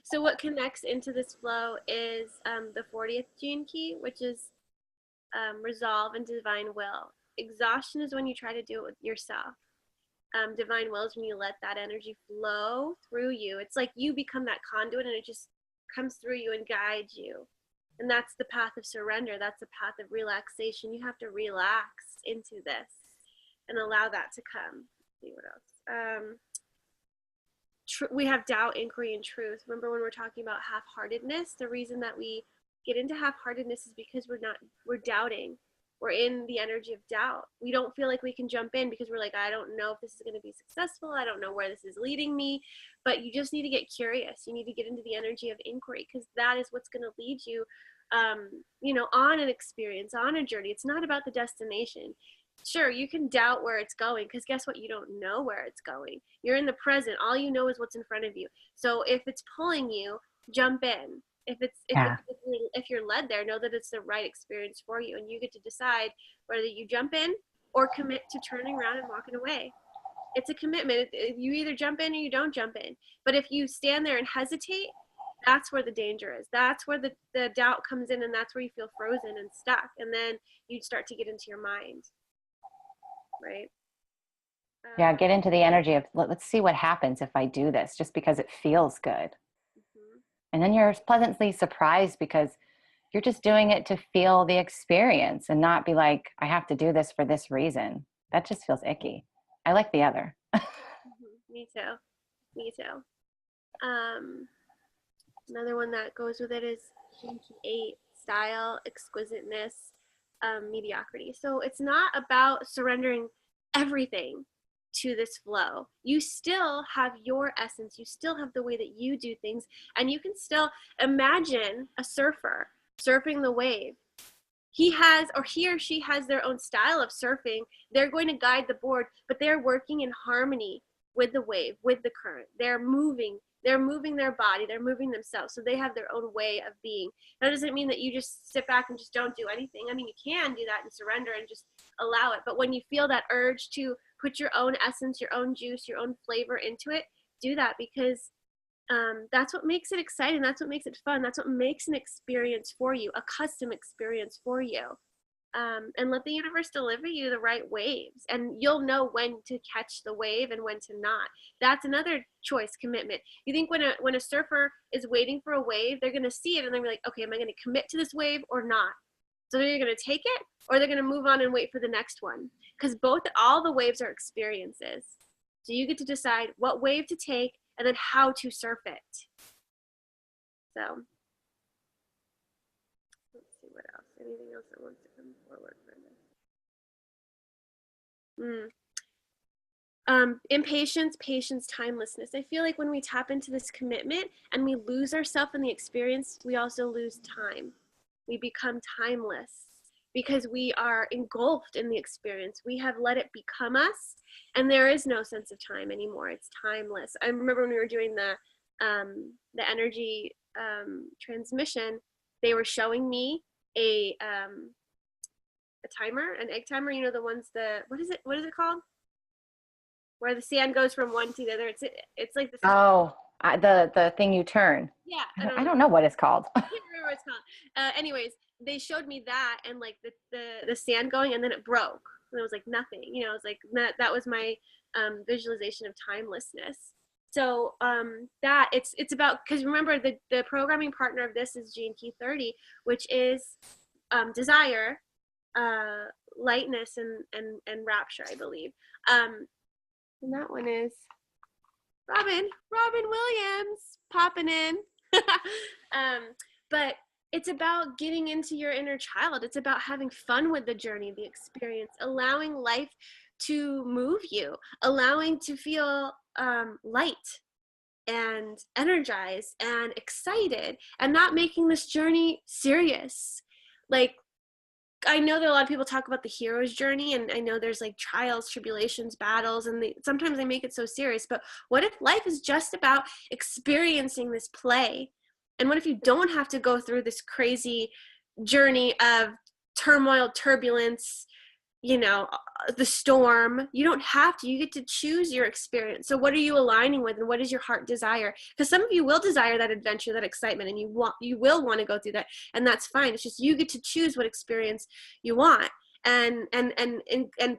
So what connects into this flow is the 40th gene key, which is resolve and divine will. Exhaustion is when you try to do it with yourself. Divine will is when you let that energy flow through you. It's like you become that conduit and it just comes through you and guides you. And that's the path of surrender. That's the path of relaxation. You have to relax into this and allow that to come. Let's see what else. We have doubt, inquiry, and truth. Remember when we're talking about half-heartedness? The reason that we get into half-heartedness is because we're doubting. We're in the energy of doubt. We don't feel like we can jump in because we're like, I don't know if this is going to be successful. I don't know where this is leading me. But you just need to get curious. You need to get into the energy of inquiry, because that is what's going to lead you, on an experience, on a journey. It's not about the destination. Sure, you can doubt where it's going, because guess what? You don't know where it's going. You're in the present. All you know is what's in front of you. So if it's pulling you, jump in. If you're led there, know that it's the right experience for you, and you get to decide whether you jump in or commit to turning around and walking away. It's a commitment. You either jump in or you don't jump in. But if you stand there and hesitate, that's where the danger is. That's where the doubt comes in, and that's where you feel frozen and stuck. And then you start to get into your mind, right? Yeah, get into the energy of, let's see what happens if I do this, just because it feels good. And then you're pleasantly surprised because you're just doing it to feel the experience and not be like, I have to do this for this reason. That just feels icky. I like the other. Me too. Another one that goes with it is Jinky 8, style, exquisiteness, mediocrity. So it's not about surrendering everything to this flow. You still have your essence. You still have the way that you do things, and you can still imagine a surfer surfing the wave. He or she has their own style of surfing. They're going to guide the board, but they're working in harmony with the wave, with the current. They're moving their body, they're moving themselves. So they have their own way of being. That doesn't mean that you just sit back and just don't do anything. I mean, you can do that and surrender and just allow it. But when you feel that urge to put your own essence, your own juice, your own flavor into it, do that, because that's what makes it exciting. That's what makes it fun. That's what makes an experience for you, a custom experience for you. And let the universe deliver you the right waves, and you'll know when to catch the wave and when to not. That's another choice, commitment. You think when a surfer is waiting for a wave, they're going to see it and they're like, okay, am I going to commit to this wave or not? So they're going to take it, or they're going to move on and wait for the next one, because all the waves are experiences. So you get to decide what wave to take and then how to surf it. So let's see what else. Anything else that wants to come forward for this? Impatience, patience, timelessness. I feel like when we tap into this commitment and we lose ourselves in the experience, we also lose time. We become timeless because we are engulfed in the experience. We have let it become us, and there is no sense of time anymore. It's timeless. I remember when we were doing the energy transmission, they were showing me a timer, an egg timer. You know, the ones what is it called? Where the sand goes from one to the other. It's like this. Oh, the thing you turn. Yeah. I don't know what it's called. I can't remember what it's called. Anyways, they showed me that, and like the sand going, and then it broke. And it was like nothing. You know, it was like that was my visualization of timelessness. So that it's about, because remember the programming partner of this is Gene Key 30, which is desire, lightness, and rapture, I believe. And that one is Robin Williams popping in. But it's about getting into your inner child. It's about having fun with the journey, the experience, allowing life to move you, allowing to feel light, and energized and excited, and not making this journey serious. Like, I know that a lot of people talk about the hero's journey, and I know there's like trials, tribulations, battles, and sometimes they make it so serious. But what if life is just about experiencing this play? And what if you don't have to go through this crazy journey of turmoil, turbulence, the storm? You don't have to. You get to choose your experience. So what are you aligning with, and what is your heart desire? Because some of you will desire that adventure, that excitement, and you will want to go through that, and that's fine. It's just you get to choose what experience you want, and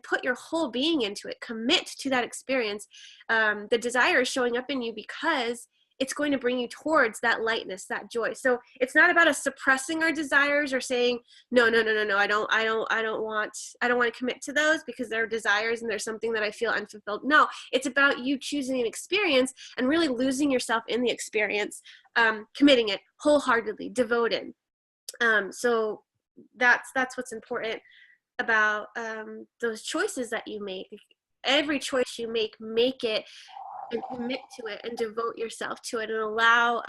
put your whole being into it. Commit to that experience. The desire is showing up in you because it's going to bring you towards that lightness, that joy. So it's not about us suppressing our desires or saying, no, I don't want to commit to those because they're desires and there's something that I feel unfulfilled. No, it's about you choosing an experience and really losing yourself in the experience, committing it wholeheartedly, devoted. So that's what's important about those choices that you make. Every choice you make it and commit to it and devote yourself to it, and allow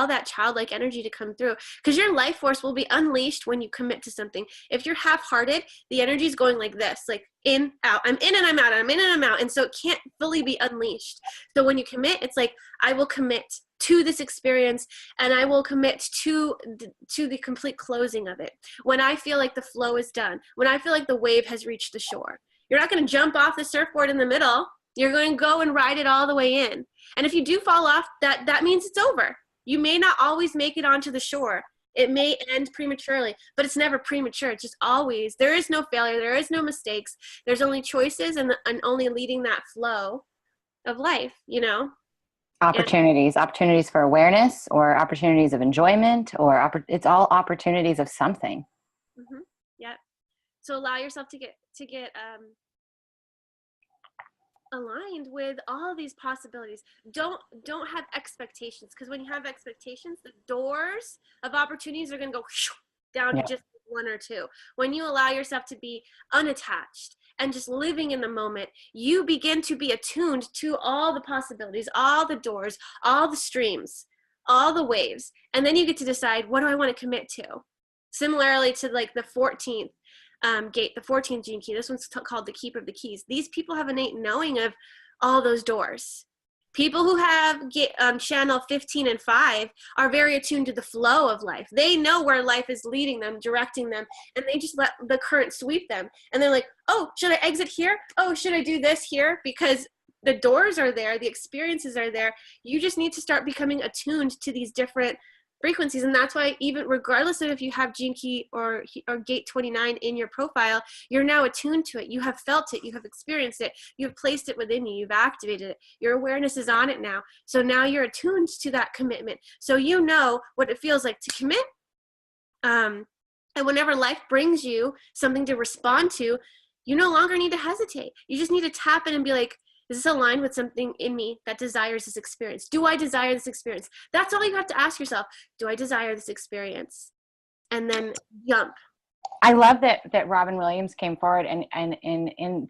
that childlike energy to come through, because your life force will be unleashed when you commit to something. If you're half-hearted, the energy is going like this, like in, out, I'm in and I'm out, I'm in and I'm out, and so it can't fully be unleashed. So when you commit, it's like, I will commit to this experience, and I will commit to the complete closing of it. When I feel like the flow is done, when I feel like the wave has reached the shore, you're not going to jump off the surfboard in the middle. You're going to go and ride it all the way in. And if you do fall off, that means it's over. You may not always make it onto the shore. It may end prematurely, but it's never premature. It's just always, there is no failure. There is no mistakes. There's only choices and only leading that flow of life, Opportunities for awareness, or opportunities of enjoyment, or it's all opportunities of something. Mm-hmm. Yeah. So allow yourself to get aligned with all these possibilities. Don't have expectations, because when you have expectations, the doors of opportunities are going to go down to just one or two. When you allow yourself to be unattached and just living in the moment, you begin to be attuned to all the possibilities, all the doors, all the streams, all the waves, and then you get to decide, what do I want to commit to? Similarly to like the 14th gate, the 14th gene key. This one's called the Keeper of the Keys. These people have innate knowing of all those doors. People who have channel 15 and 5 are very attuned to the flow of life. They know where life is leading them, directing them, and they just let the current sweep them. And they're like, oh, should I exit here? Oh, should I do this here? Because the doors are there, the experiences are there. You just need to start becoming attuned to these different frequencies. And that's why, even regardless of if you have gene key or gate 29 in your profile, you're now attuned to it. You have felt it, you have experienced it, you have placed it within you, you've activated it, your awareness is on it now. So now you're attuned to that commitment, so you know what it feels like to commit. And whenever life brings you something to respond to, you no longer need to hesitate. You just need to tap in and be like, is this aligned with something in me that desires this experience? Do I desire this experience? That's all you have to ask yourself. Do I desire this experience? And then jump. I love that Robin Williams came forward, and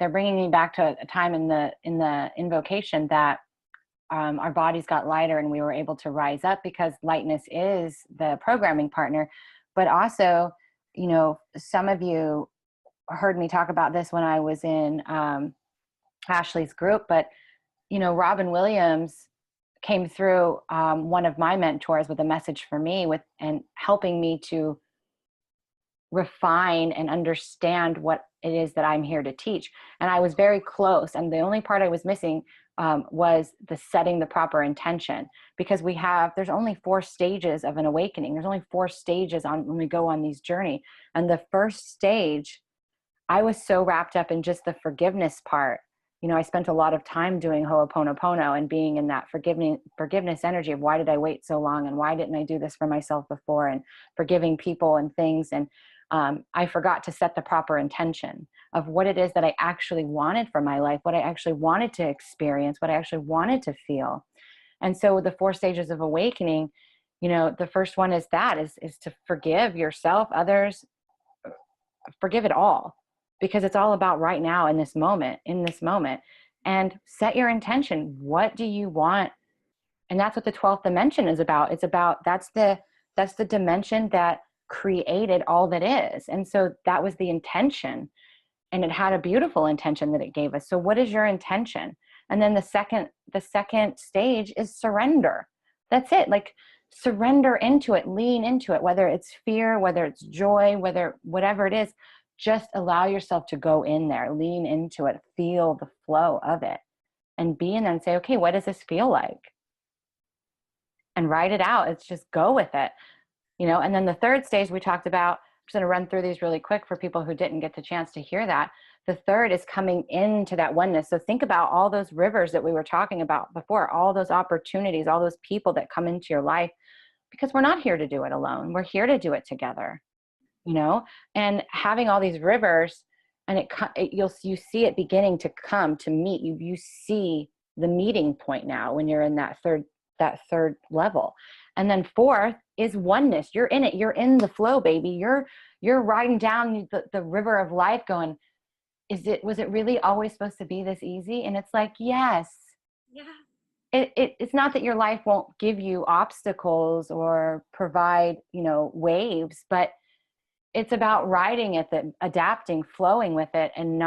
they're bringing me back to a time in the invocation that our bodies got lighter and we were able to rise up, because lightness is the programming partner. But also, some of you heard me talk about this when I was in Ashley's group, but Robin Williams came through, one of my mentors, with a message for me, and helping me to refine and understand what it is that I'm here to teach. And I was very close, and the only part I was missing was the setting the proper intention, because there's only 4 stages of an awakening. There's only 4 stages when we go on these journey. And the first stage, I was so wrapped up in just the forgiveness part. I spent a lot of time doing Ho'oponopono and being in that forgiveness energy of, why did I wait so long? And why didn't I do this for myself before? And forgiving people and things. And I forgot to set the proper intention of what it is that I actually wanted for my life, what I actually wanted to experience, what I actually wanted to feel. And so the 4 stages of awakening, the first one is to forgive yourself, others, forgive it all. Because it's all about right now, in this moment, and set your intention. What do you want And that's what the 12th dimension is about. It's about, that's the dimension that created all that is. And so that was the intention, and it had a beautiful intention that it gave us. So what is your intention? And then the second stage is surrender. That's it. Like, surrender into it, lean into it, whether it's fear, whether it's joy, whatever it is, just allow yourself to go in there, lean into it, feel the flow of it, and be in there and say, okay, what does this feel like? And write it out. It's just go with it, And then the third stage we talked about, I'm just going to run through these really quick for people who didn't get the chance to hear that. The third is coming into that oneness. So think about all those rivers that we were talking about before, all those opportunities, all those people that come into your life, because we're not here to do it alone. We're here to do it together, and having all these rivers, and you see it beginning to come to meet you. You see the meeting point now when you're in that third level. And then fourth is oneness. You're in it. You're in the flow, baby. You're riding down the river of life going, was it really always supposed to be this easy? And it's like, yes. Yeah. It's not that your life won't give you obstacles or provide, waves, but it's about riding it, adapting, flowing with it, and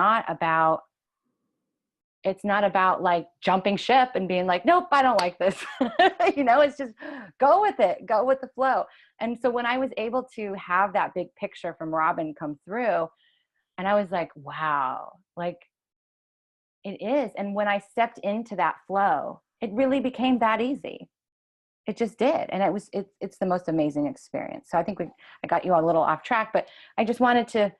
it's not about like jumping ship and being like, nope, I don't like this. It's just go with it, go with the flow. And so when I was able to have that big picture from Robin come through, and I was like, wow, like it is. And when I stepped into that flow, it really became that easy. It just did. And it's the most amazing experience. So I think I got you all a little off track, but I just wanted to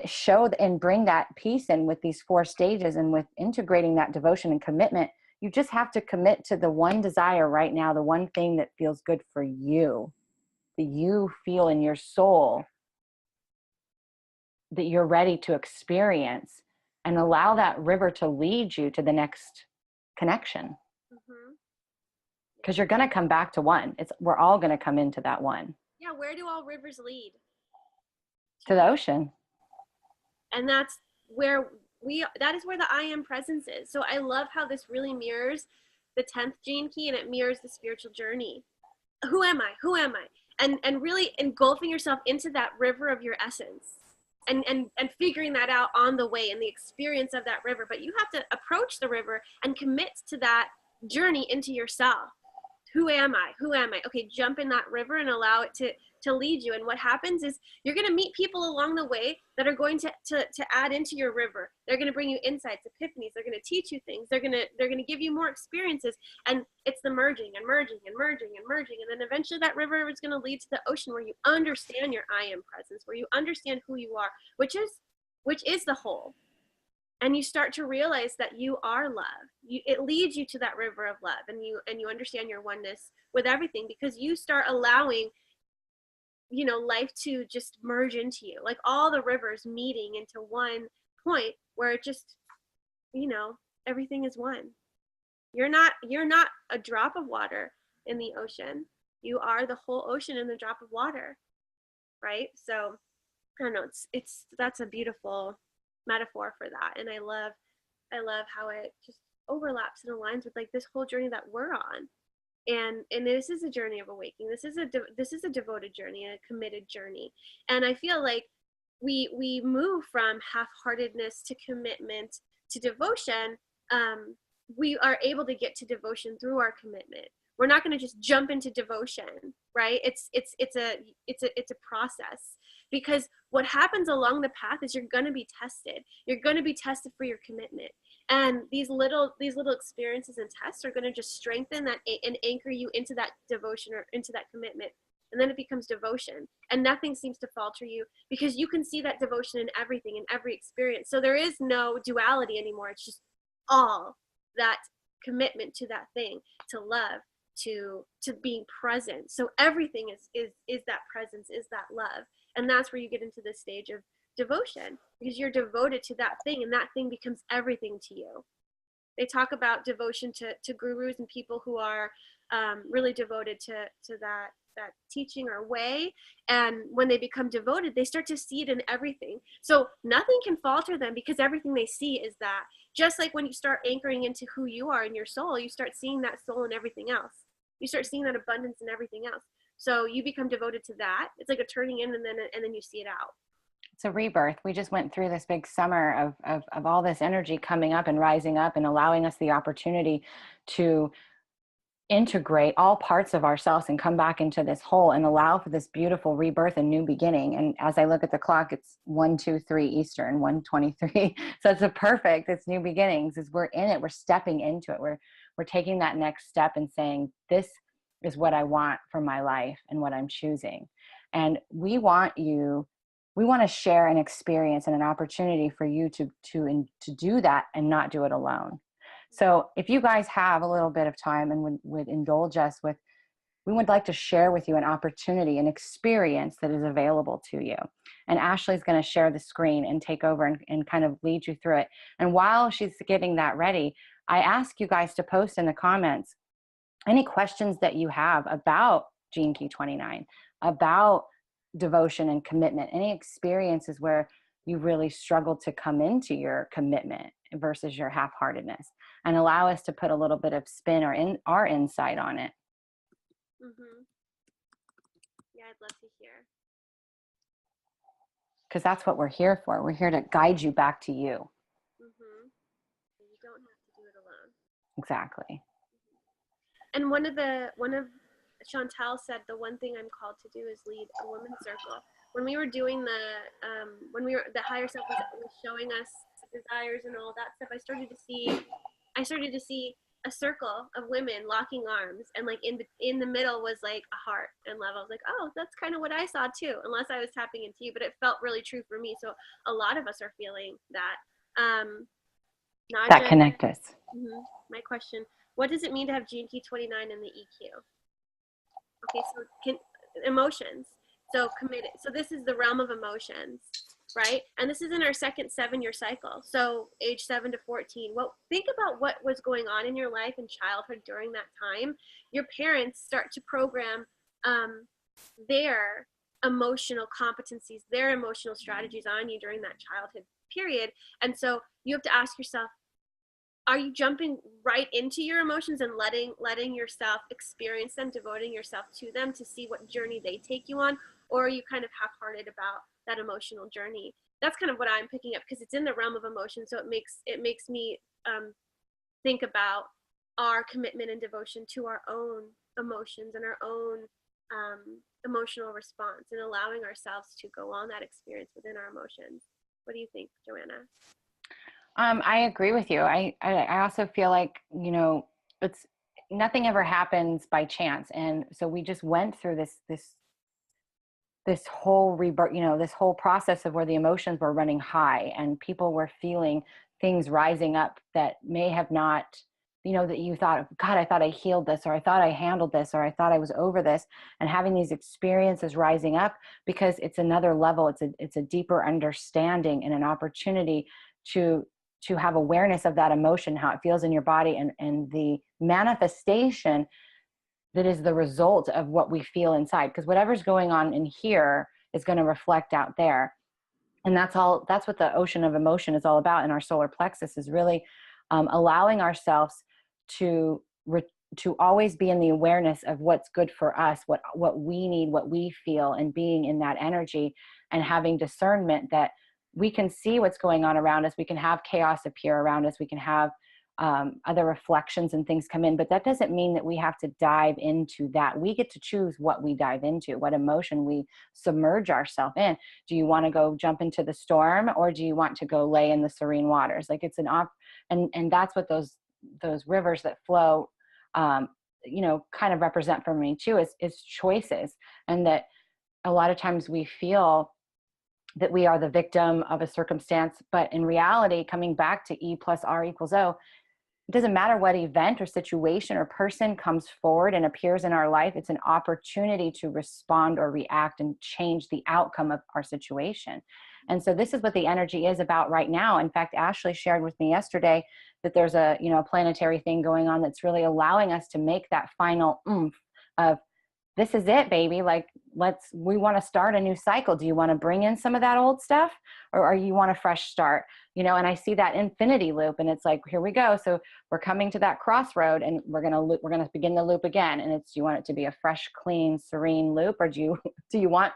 show and bring that piece in with these 4 stages, and with integrating that devotion and commitment. You just have to commit to the one desire right now, the one thing that feels good for you, that you feel in your soul that you're ready to experience, and allow that river to lead you to the next connection. Because you're going to come back to one. We're all going to come into that one. Yeah. Where do all rivers lead? To the ocean. And that's where that is where the I am presence is. So I love how this really mirrors the 10th gene key, and it mirrors the spiritual journey. Who am I? Who am I? And really engulfing yourself into that river of your essence, and figuring that out on the way, and the experience of that river. But you have to approach the river and commit to that journey into yourself. Who am I? Who am I? Okay, jump in that river and allow it to lead you. And what happens is you're going to meet people along the way that are going to add into your river. They're going to bring you insights, epiphanies. They're going to teach you things. They're going to give you more experiences. And it's the merging and merging and merging and merging. And then eventually that river is going to lead to the ocean, where you understand your I am presence, where you understand who you are, which is the whole. And you start to realize that you are love. It leads you to that river of love, and you understand your oneness with everything, because you start allowing, life to just merge into you, like all the rivers meeting into one point where it just, everything is one. You're not a drop of water in the ocean. You are the whole ocean in the drop of water, right? So I don't know. That's a beautiful metaphor for that, and I love how it just overlaps and aligns with like this whole journey that we're on. And this is a journey of awakening. This is a devoted journey, a committed journey. And I feel like we move from half-heartedness to commitment to devotion. We are able to get to devotion through our commitment. We're not going to just jump into devotion, right? It's a process, because what happens along the path is you're going to be tested. You're going to be tested for your commitment. And these little experiences and tests are going to just strengthen that and anchor you into that devotion or into that commitment. And then it becomes devotion, and nothing seems to falter you, because you can see that devotion in everything, in every experience. So there is no duality anymore. It's just all that commitment to that thing, to love, to being present. So everything is that presence, is that love. And that's where you get into this stage of devotion, because you're devoted to that thing, and that thing becomes everything to you. They talk about devotion to gurus and people who are really devoted to that teaching or way. And when they become devoted, they start to see it in everything. So nothing can falter them, because everything they see is that. Just like when you start anchoring into who you are in your soul, you start seeing that soul in everything else. you start seeing that abundance in everything else. So you become devoted to that. It's like a turning in, and then you see it out. It's a rebirth. We just went through this big summer of all this energy coming up and rising up and allowing us the opportunity to integrate all parts of ourselves and come back into this whole and allow for this beautiful rebirth and new beginning. And as I look at the clock, it's 1:23 Eastern, 1:23. So it's it's new beginnings. As we're in it, we're stepping into it. We're taking that next step and saying, this is what I want for my life and what I'm choosing. And we want to share an experience and an opportunity for you to do that and not do it alone. So if you guys have a little bit of time and would indulge us with, we would like to share with you an opportunity, an experience that is available to you. And Ashley's going to share the screen and take over and kind of lead you through it. And while she's getting that ready, I ask you guys to post in the comments any questions that you have about Gene Key 29, about devotion and commitment, any experiences where you really struggled to come into your commitment versus your half-heartedness, and allow us to put a little bit of spin or in our insight on it. Yeah, I'd love to hear. Because that's what we're here for. We're here to guide you back to you. You don't have to do it alone. Exactly. And one of Chantal said, the one thing I'm called to do is lead a women's circle. When we were doing the higher self was showing us desires and all that stuff, I started to see a circle of women locking arms, and like in the middle was like a heart and love. I was like, oh, that's kind of what I saw too, unless I was tapping into you, but it felt really true for me. So a lot of us are feeling that. That connect us. My question: what does it mean to have Gene Key 29 in the EQ? Okay, so emotions. So committed. So this is the realm of emotions, right? And this is in our second 7-year cycle. So age 7 to 14. Well, think about what was going on in your life in childhood during that time. Your parents start to program their emotional competencies, their emotional strategies on you during that childhood period. And so you have to ask yourself, are you jumping right into your emotions and letting yourself experience them, devoting yourself to them to see what journey they take you on? Or are you kind of half-hearted about that emotional journey? That's kind of what I'm picking up, because it's in the realm of emotion. So it makes me think about our commitment and devotion to our own emotions and our own emotional response, and allowing ourselves to go on that experience within our emotions. What do you think, Johanna? I agree with you. I also feel like, it's nothing ever happens by chance. And so we just went through this whole rebirth, this whole process of where the emotions were running high and people were feeling things rising up that may have not, that you thought, God, I thought I healed this, or I thought I handled this, or I thought I was over this, and having these experiences rising up because it's another level. It's a deeper understanding and an opportunity to have awareness of that emotion, how it feels in your body, and the manifestation that is the result of what we feel inside. Because whatever's going on in here is going to reflect out there. And that's what the ocean of emotion is all about in our solar plexus, is really allowing ourselves to always be in the awareness of what's good for us, what we need, what we feel, and being in that energy and having discernment that we can see what's going on around us. We can have chaos appear around us. We can have other reflections and things come in, but that doesn't mean that we have to dive into that. We get to choose what we dive into, what emotion we submerge ourselves in. Do you want to go jump into the storm, or do you want to go lay in the serene waters? Like it's and that's what those rivers that flow, kind of represent for me too, is choices. And that a lot of times we feel that we are the victim of a circumstance, but in reality, coming back to E plus R equals O, it doesn't matter what event or situation or person comes forward and appears in our life. It's an opportunity to respond or react and change the outcome of our situation. And so this is what the energy is about right now. In fact, Ashley shared with me yesterday that there's a planetary thing going on that's really allowing us to make that final oomph of this is it, baby. Like, we want to start a new cycle. Do you want to bring in some of that old stuff, or you want a fresh start? You know, and I see that infinity loop, and it's like, here we go. So we're coming to that crossroad, and we're going to begin the loop again. And it's, do you want it to be a fresh, clean, serene loop, or do you want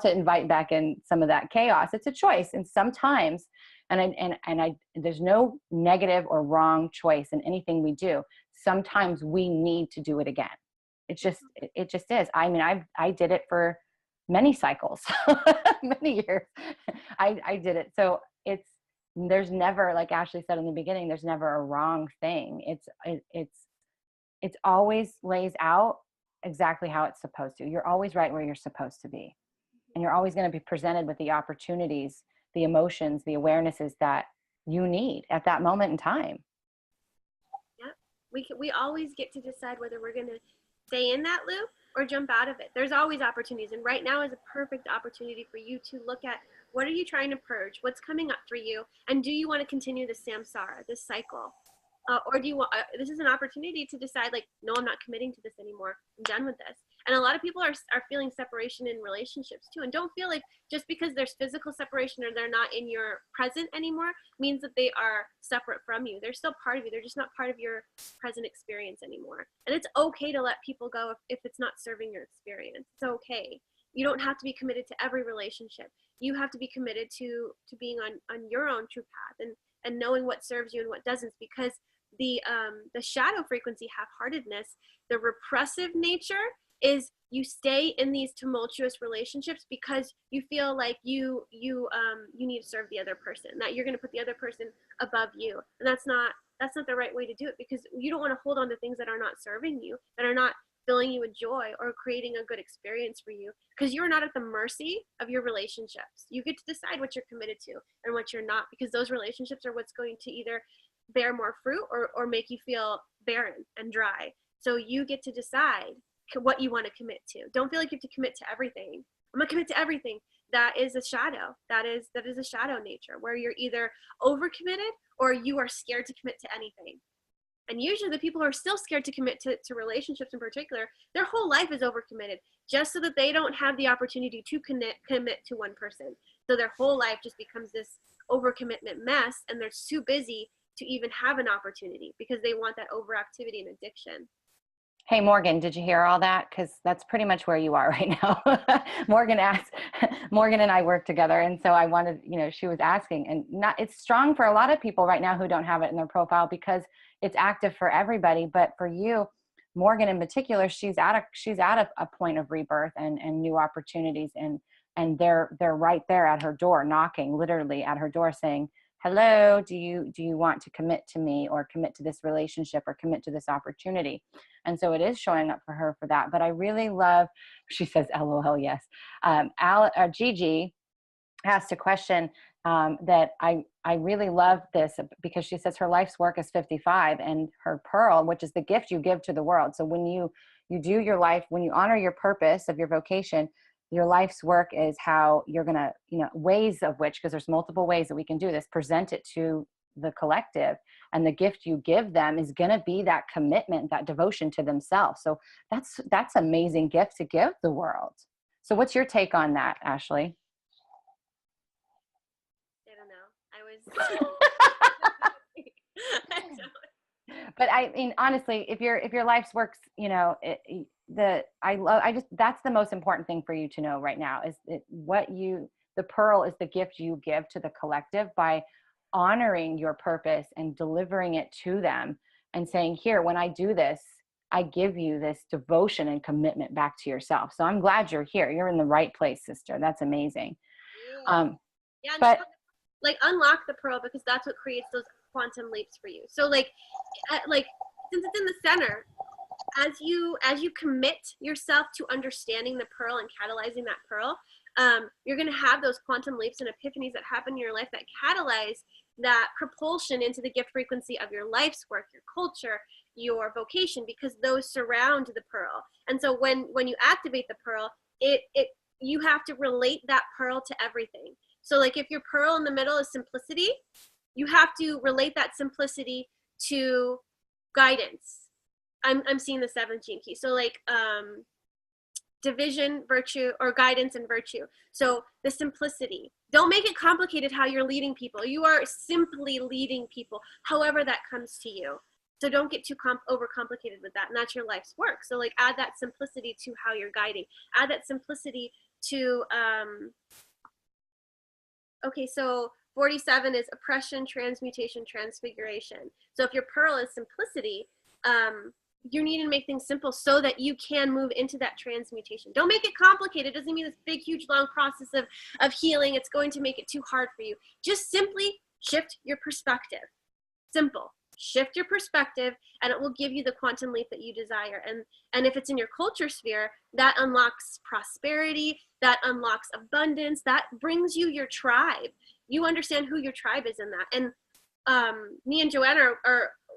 to invite back in some of that chaos? It's a choice. And sometimes, there's no negative or wrong choice in anything we do. Sometimes we need to do it again. It just is. I mean, I did it for many cycles, many years. I did it. So there's never, like Ashley said in the beginning, there's never a wrong thing. It's always lays out exactly how it's supposed to. You're always right where you're supposed to be. And you're always going to be presented with the opportunities, the emotions, the awarenesses that you need at that moment in time. Yeah. We always get to decide whether we're going to stay in that loop or jump out of it. There's always opportunities. And right now is a perfect opportunity for you to look at, what are you trying to purge? What's coming up for you? And do you want to continue this samsara, this cycle? Or do you want, this is an opportunity to decide, like, no, I'm not committing to this anymore. I'm done with this. And a lot of people are feeling separation in relationships too. And don't feel like just because there's physical separation or they're not in your present anymore means that they are separate from you. They're still part of you. They're just not part of your present experience anymore. And it's okay to let people go if it's not serving your experience. It's okay. You don't have to be committed to every relationship. You have to be committed to being on your own true path and knowing what serves you and what doesn't, because the shadow frequency, half-heartedness, the repressive nature is you stay in these tumultuous relationships because you feel like you need to serve the other person, that you're going to put the other person above you. And that's not the right way to do it, because you don't want to hold on to things that are not serving you, that are not filling you with joy or creating a good experience for you, because you're not at the mercy of your relationships. You get to decide what you're committed to and what you're not, because those relationships are what's going to either bear more fruit or make you feel barren and dry. So you get to decide what you want to commit to. Don't feel like you have to commit to everything. I'm gonna commit to everything. That is a shadow. That is a shadow nature, where you're either overcommitted or you are scared to commit to anything. And usually the people who are still scared to commit to relationships in particular, their whole life is overcommitted, just so that they don't have the opportunity to commit to one person. So their whole life just becomes this overcommitment mess, and they're too busy to even have an opportunity because they want that overactivity and addiction. Hey, Morgan, did you hear all that? Because that's pretty much where you are right now. Morgan and I work together. And so I wanted, she was asking, and it's strong for a lot of people right now who don't have it in their profile because it's active for everybody. But for you, Morgan in particular, she's at a point of rebirth and new opportunities. And they're right there at her door, knocking literally at her door saying, hello, do you want to commit to me, or commit to this relationship, or commit to this opportunity? And so it is showing up for her for that. But I really love, she says, LOL, yes. Gigi asked a question that I really love this, because she says her life's work is 55, and her pearl, which is the gift you give to the world. So when you do your life, when you honor your purpose of your vocation, your life's work is how you're going to, ways of which, because there's multiple ways that we can do this, present it to the collective. And the gift you give them is going to be that commitment, that devotion to themselves. So that's amazing gift to give the world. So what's your take on that, Ashley? I don't know. I don't. But I mean, honestly, if your life's works, that's the most important thing for you to know right now is the pearl is the gift you give to the collective by honoring your purpose and delivering it to them and saying, here, when I do this, I give you this devotion and commitment back to yourself. So I'm glad you're here. You're in the right place, sister. That's amazing. Yeah. But like unlock the pearl, because that's what creates those quantum leaps for you. So like since it's in the center, as you commit yourself to understanding the pearl and catalyzing that pearl, you're going to have those quantum leaps and epiphanies that happen in your life that catalyze that propulsion into the gift frequency of your life's work, your culture, your vocation, because those surround the pearl. And so when you activate the pearl, you have to relate that pearl to everything. So like if your pearl in the middle is simplicity, you have to relate that simplicity to guidance. I'm seeing the 7th gene key. So like division, virtue, or guidance and virtue. So the simplicity. Don't make it complicated how you're leading people. You are simply leading people, however that comes to you. So don't get too overcomplicated with that. And that's your life's work. So like add that simplicity to how you're guiding. Add that simplicity to, okay, so 47 is oppression, transmutation, transfiguration. So if your pearl is simplicity, you need to make things simple so that you can move into that transmutation. Don't make it complicated. It doesn't mean this big, huge, long process of healing. It's going to make it too hard for you. Just simply shift your perspective. Simple. Shift your perspective and it will give you the quantum leap that you desire. And if it's in your culture sphere, that unlocks prosperity, that unlocks abundance, that brings you your tribe. You understand who your tribe is in that. And me and Johanna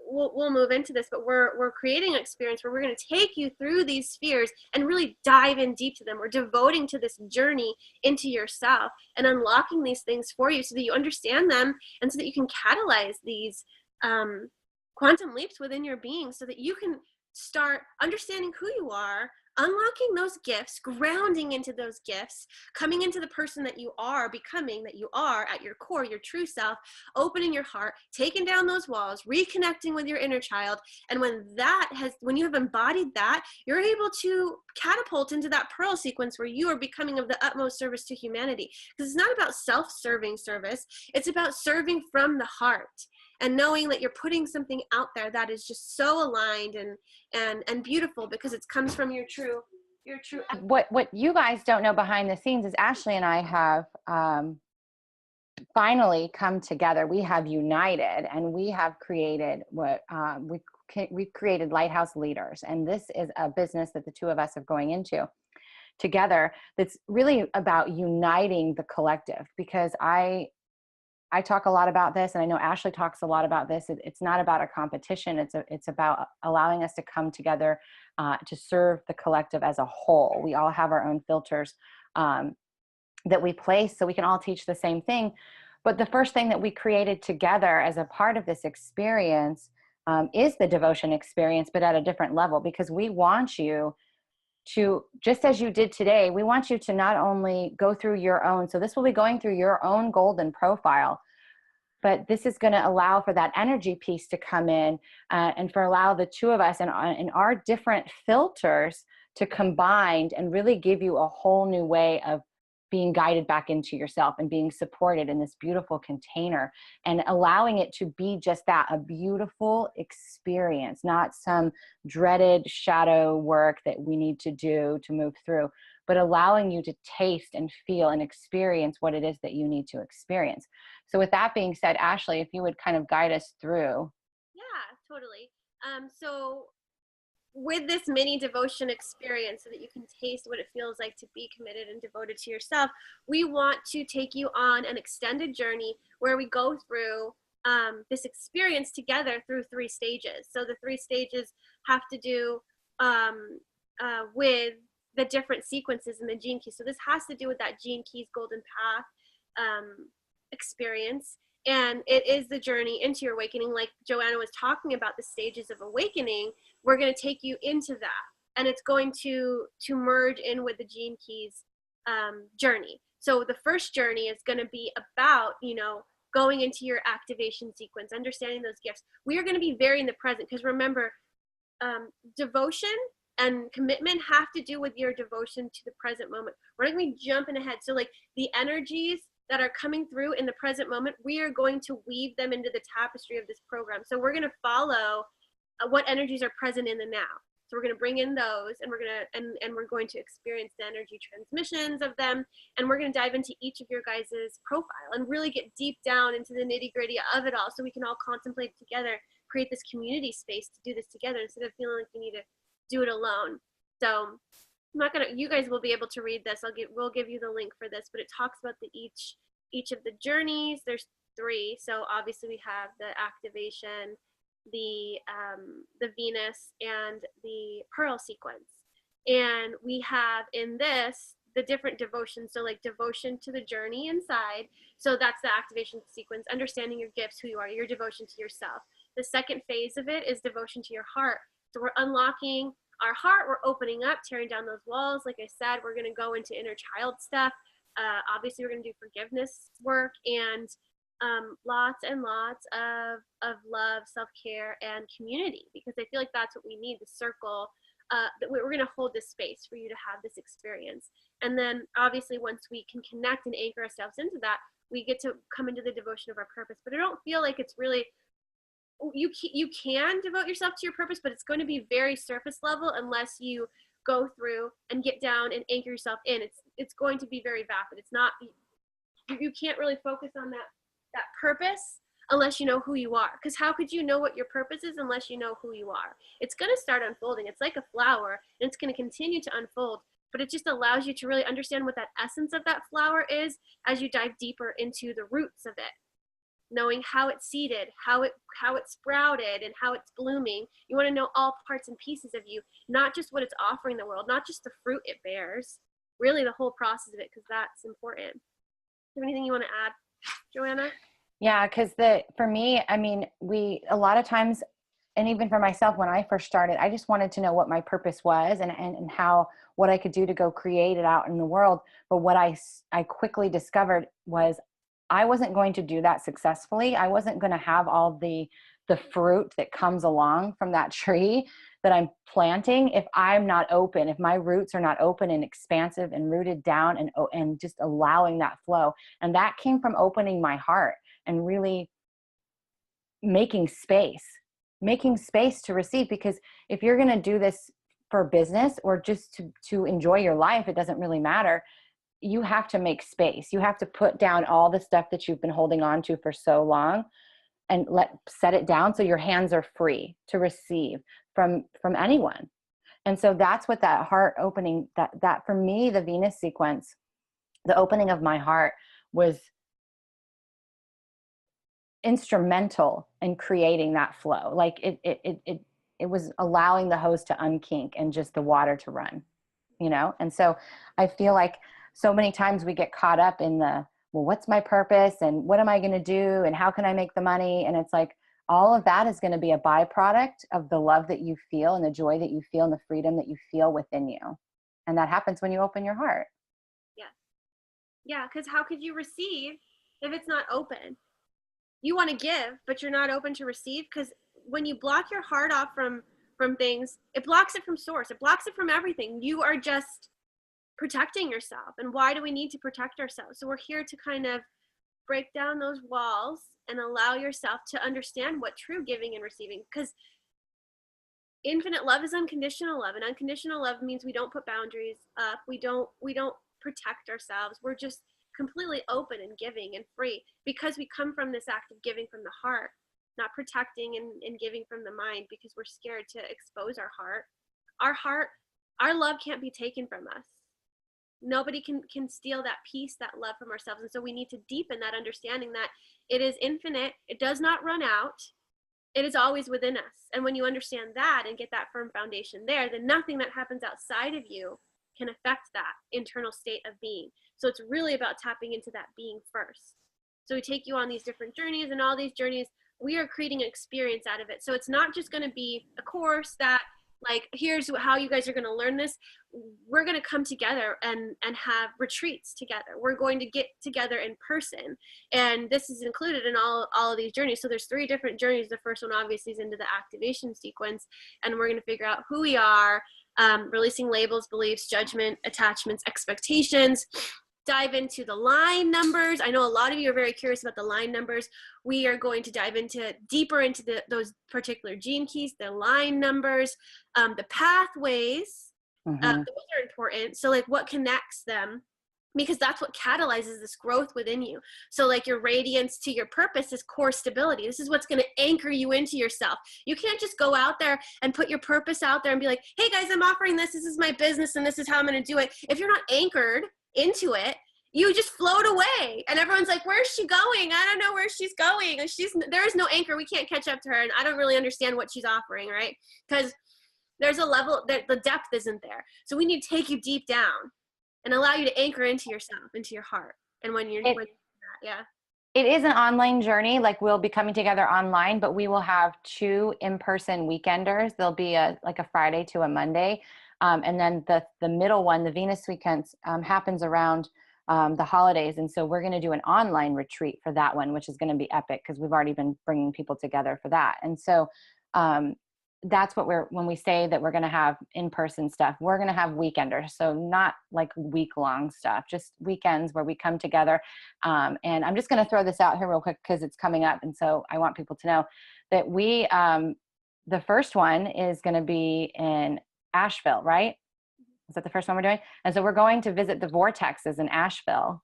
we'll move into this, but we're creating an experience where we're going to take you through these spheres and really dive in deep to them. We're devoting to this journey into yourself and unlocking these things for you so that you understand them and so that you can catalyze these quantum leaps within your being so that you can start understanding who you are, unlocking those gifts, grounding into those gifts, coming into the person that you are becoming, that you are at your core, your true self, opening your heart, taking down those walls, reconnecting with your inner child. And when you have embodied that, you're able to catapult into that pearl sequence where you are becoming of the utmost service to humanity. Because it's not about self-serving service. It's about serving from the heart. And knowing that you're putting something out there that is just so aligned and beautiful because it comes from your true. What you guys don't know behind the scenes is Ashley and I have finally come together. We have united and we have created what we've created Lighthouse Leaders. And this is a business that the two of us are going into together. That's really about uniting the collective, because I talk a lot about this, and I know Ashley talks a lot about this. It's not about a competition. It's about allowing us to come together to serve the collective as a whole. We all have our own filters that we place so we can all teach the same thing. But the first thing that we created together as a part of this experience is the devotion experience, but at a different level, because we want you to, just as you did today, we want you to not only go through your own, so this will be going through your own golden profile, but this is going to allow for that energy piece to come in and for allow the two of us and our different filters to combine and really give you a whole new way of being guided back into yourself and being supported in this beautiful container and allowing it to be just that, a beautiful experience, not some dreaded shadow work that we need to do to move through, but allowing you to taste and feel and experience what it is that you need to experience. So with that being said, Ashley, if you would kind of guide us through. Yeah, totally. So with this mini devotion experience, so that you can taste what it feels like to be committed and devoted to yourself, we want to take you on an extended journey where we go through this experience together through 3 stages. So the 3 stages have to do with the different sequences in the gene keys. So this has to do with that gene keys golden path experience. And it is the journey into your awakening. Like Johanna was talking about the stages of awakening, we're going to take you into that. And it's going to merge in with the gene keys journey. So the first journey is going to be about, going into your activation sequence, understanding those gifts. We are going to be very in the present, because remember, devotion and commitment have to do with your devotion to the present moment. We're not going to be jumping ahead. So like the energies that are coming through in the present moment, we are going to weave them into the tapestry of this program. So we're going to follow what energies are present in the now. So we're going to bring in those, and we're going to experience the energy transmissions of them, and we're going to dive into each of your guys' profile and really get deep down into the nitty-gritty of it all, so we can all contemplate together, create this community space to do this together instead of feeling like we need to do it alone. So I'm not gonna, you guys will be able to read this. We'll give you the link for this, but it talks about each of the journeys. There's 3. So obviously we have the activation, the Venus, and the Pearl sequence. And we have in this the different devotions. So like devotion to the journey inside. So that's the activation sequence, understanding your gifts, who you are, your devotion to yourself. The second phase of it is devotion to your heart. So we're unlocking our heart, we're opening up, tearing down those walls. Like I said, we're going to go into inner child stuff. Obviously, we're going to do forgiveness work and lots and lots of love, self-care, and community, because I feel like that's what we need, the circle. That we're going to hold this space for you to have this experience. And then obviously once we can connect and anchor ourselves into that, we get to come into the devotion of our purpose. But I don't feel like it's really, you can devote yourself to your purpose, but it's going to be very surface level unless you go through and get down and anchor yourself in. It's going to be very vapid. It's not, you can't really focus on that purpose unless you know who you are. Because how could you know what your purpose is unless you know who you are? It's going to start unfolding. It's like a flower, and it's going to continue to unfold, but it just allows you to really understand what that essence of that flower is as you dive deeper into the roots of it, knowing how it's seeded, how it sprouted, and how it's blooming. You want to know all parts and pieces of you, not just what it's offering the world, not just the fruit it bears, really the whole process of it, because that's important. Is there anything you want to add, Johanna? Yeah, because for me, I mean, a lot of times, and even for myself, when I first started, I just wanted to know what my purpose was and what I could do to go create it out in the world. But what I quickly discovered was I wasn't going to do that successfully. I wasn't going to have all the fruit that comes along from that tree that I'm planting if I'm not open, if my roots are not open and expansive and rooted down and just allowing that flow. And that came from opening my heart and really making space to receive. Because if you're going to do this for business or just to enjoy your life, it doesn't really matter. You have to make space. You have to put down all the stuff that you've been holding on to for so long and set it down so your hands are free to receive from anyone. And so that's what that heart opening, that for me, the Venus sequence, the opening of my heart was instrumental in creating that flow. Like it was allowing the hose to unkink and just the water to run, And so I feel like so many times we get caught up in well, what's my purpose and what am I going to do and how can I make the money? And it's like, all of that is going to be a byproduct of the love that you feel and the joy that you feel and the freedom that you feel within you. And that happens when you open your heart. Yeah. Yeah. Because how could you receive if it's not open? You want to give, but you're not open to receive, because when you block your heart off from things, it blocks it from source. It blocks it from everything. You are just protecting yourself. And why do we need to protect ourselves? So we're here to kind of break down those walls and allow yourself to understand what true giving and receiving, because infinite love is unconditional love, and unconditional love means we don't put boundaries up. We don't protect ourselves. We're just completely open and giving and free, because we come from this act of giving from the heart, not protecting and giving from the mind, because we're scared to expose our heart. Our love can't be taken from us. Nobody can steal that peace, that love from ourselves. And so we need to deepen that understanding that it is infinite. It does not run out. It is always within us. And when you understand that and get that firm foundation there, then nothing that happens outside of you can affect that internal state of being. So it's really about tapping into that being first. So we take you on these different journeys, and all these journeys, we are creating an experience out of it. So it's not just going to be a course that, like, here's how you guys are going to learn this. We're going to come together and have retreats together. We're going to get together in person. And this is included in all of these journeys. So there's 3 different journeys. The first one obviously is into the activation sequence. And we're going to figure out who we are, releasing labels, beliefs, judgment, attachments, expectations. Dive into the line numbers. I know a lot of you are very curious about the line numbers. We are going to dive deeper into those particular gene keys, the line numbers, the pathways. Those are important. So like what connects them, because that's what catalyzes this growth within you. So like your radiance to your purpose is core stability. This is what's going to anchor you into yourself. You can't just go out there and put your purpose out there and be like, hey guys, I'm offering this. This is my business and this is how I'm going to do it. If you're not anchored into it, you just float away, and everyone's like, where's she going? I don't know where she's going. And there is no anchor. We can't catch up to her, and I don't really understand what she's offering, right? Because there's a level that the depth isn't there. So we need to take you deep down and allow you to anchor into yourself, into your heart. And when you're yeah. It is an online journey. Like we'll be coming together online, but we will have 2 in-person weekenders. There'll be a Friday to a Monday. And then the middle one, the Venus weekends, happens around the holidays. And so we're going to do an online retreat for that one, which is going to be epic because we've already been bringing people together for that. And so that's what when we say that we're going to have in-person stuff, we're going to have weekenders. So not like week-long stuff, just weekends where we come together. And I'm just going to throw this out here real quick because it's coming up. And so I want people to know that the first one is going to be in Asheville, right? Is that the first one we're doing? And so we're going to visit the vortexes in Asheville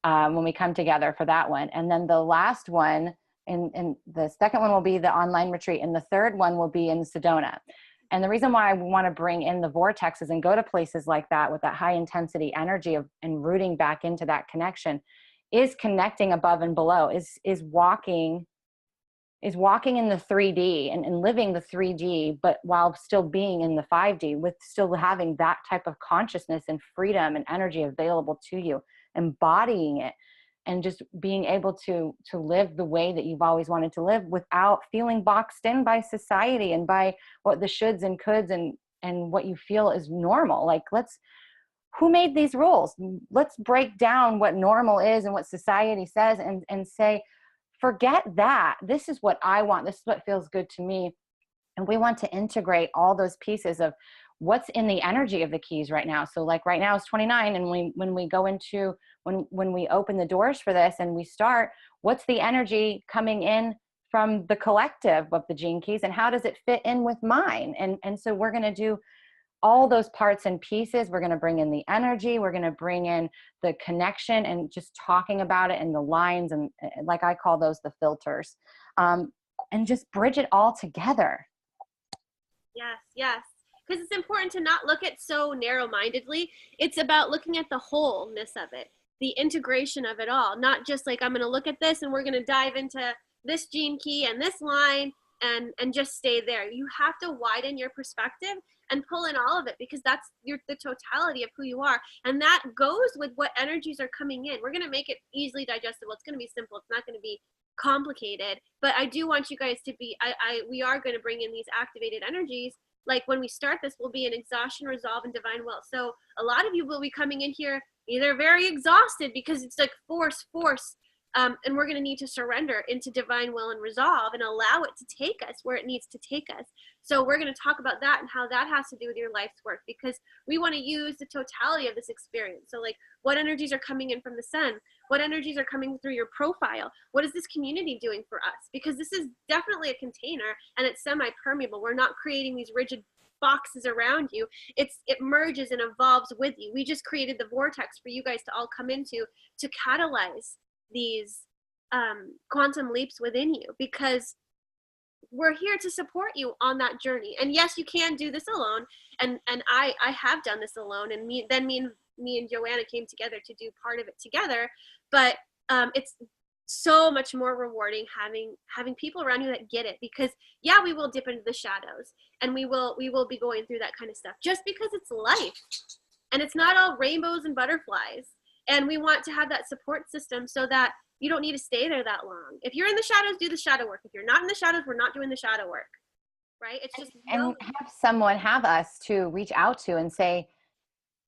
when we come together for that one. And then the last one, and the second one will be the online retreat, and the third one will be in Sedona. And the reason why I want to bring in the vortexes and go to places like that with that high intensity energy and rooting back into that connection is connecting above and below, is walking in the 3D and living the 3D, but while still being in the 5D, with still having that type of consciousness and freedom and energy available to you, embodying it, and just being able to live the way that you've always wanted to live without feeling boxed in by society and by what the shoulds and coulds and what you feel is normal. Like, who made these rules? Let's break down what normal is and what society says and say, forget that. This is what I want. This is what feels good to me. And we want to integrate all those pieces of what's in the energy of the keys right now. So like right now it's 29. And when we go into, when we open the doors for this and we start, what's the energy coming in from the collective of the gene keys and how does it fit in with mine? And so we're going to do all those parts and pieces. We're going to bring in the energy. We're going to bring in the connection and just talking about it and the lines. And like I call those the filters, and just bridge it all together. Yes, yes. Because it's important to not look at so narrow-mindedly. It's about looking at the wholeness of it, the integration of it all, not just like, I'm going to look at this and we're going to dive into this gene key and this line and just stay there. You have to widen your perspective and pull in all of it, because that's the totality of who you are. And that goes with what energies are coming in. We're going to make it easily digestible. It's going to be simple. It's not going to be complicated. But I do want you guys to be, we are going to bring in these activated energies. Like when we start this, we'll be in exhaustion, resolve, and divine will. So a lot of you will be coming in here either very exhausted because it's like force, and we're going to need to surrender into divine will and resolve and allow it to take us where it needs to take us. So we're going to talk about that and how that has to do with your life's work, because we want to use the totality of this experience. So like, what energies are coming in from the sun? What energies are coming through your profile? What is this community doing for us? Because this is definitely a container and it's semi-permeable. We're not creating these rigid boxes around you. It merges and evolves with you. We just created the vortex for you guys to all come into to catalyze these quantum leaps within you, because we're here to support you on that journey. And yes, you can do this alone. And I have done this alone. And me and Johanna came together to do part of it together. But it's so much more rewarding having people around you that get it, because yeah, we will dip into the shadows and we will be going through that kind of stuff just because it's life and it's not all rainbows and butterflies. And we want to have that support system so that you don't need to stay there that long. If you're in the shadows, do the shadow work. If you're not in the shadows, we're not doing the shadow work, right? It's just and have us to reach out to and say,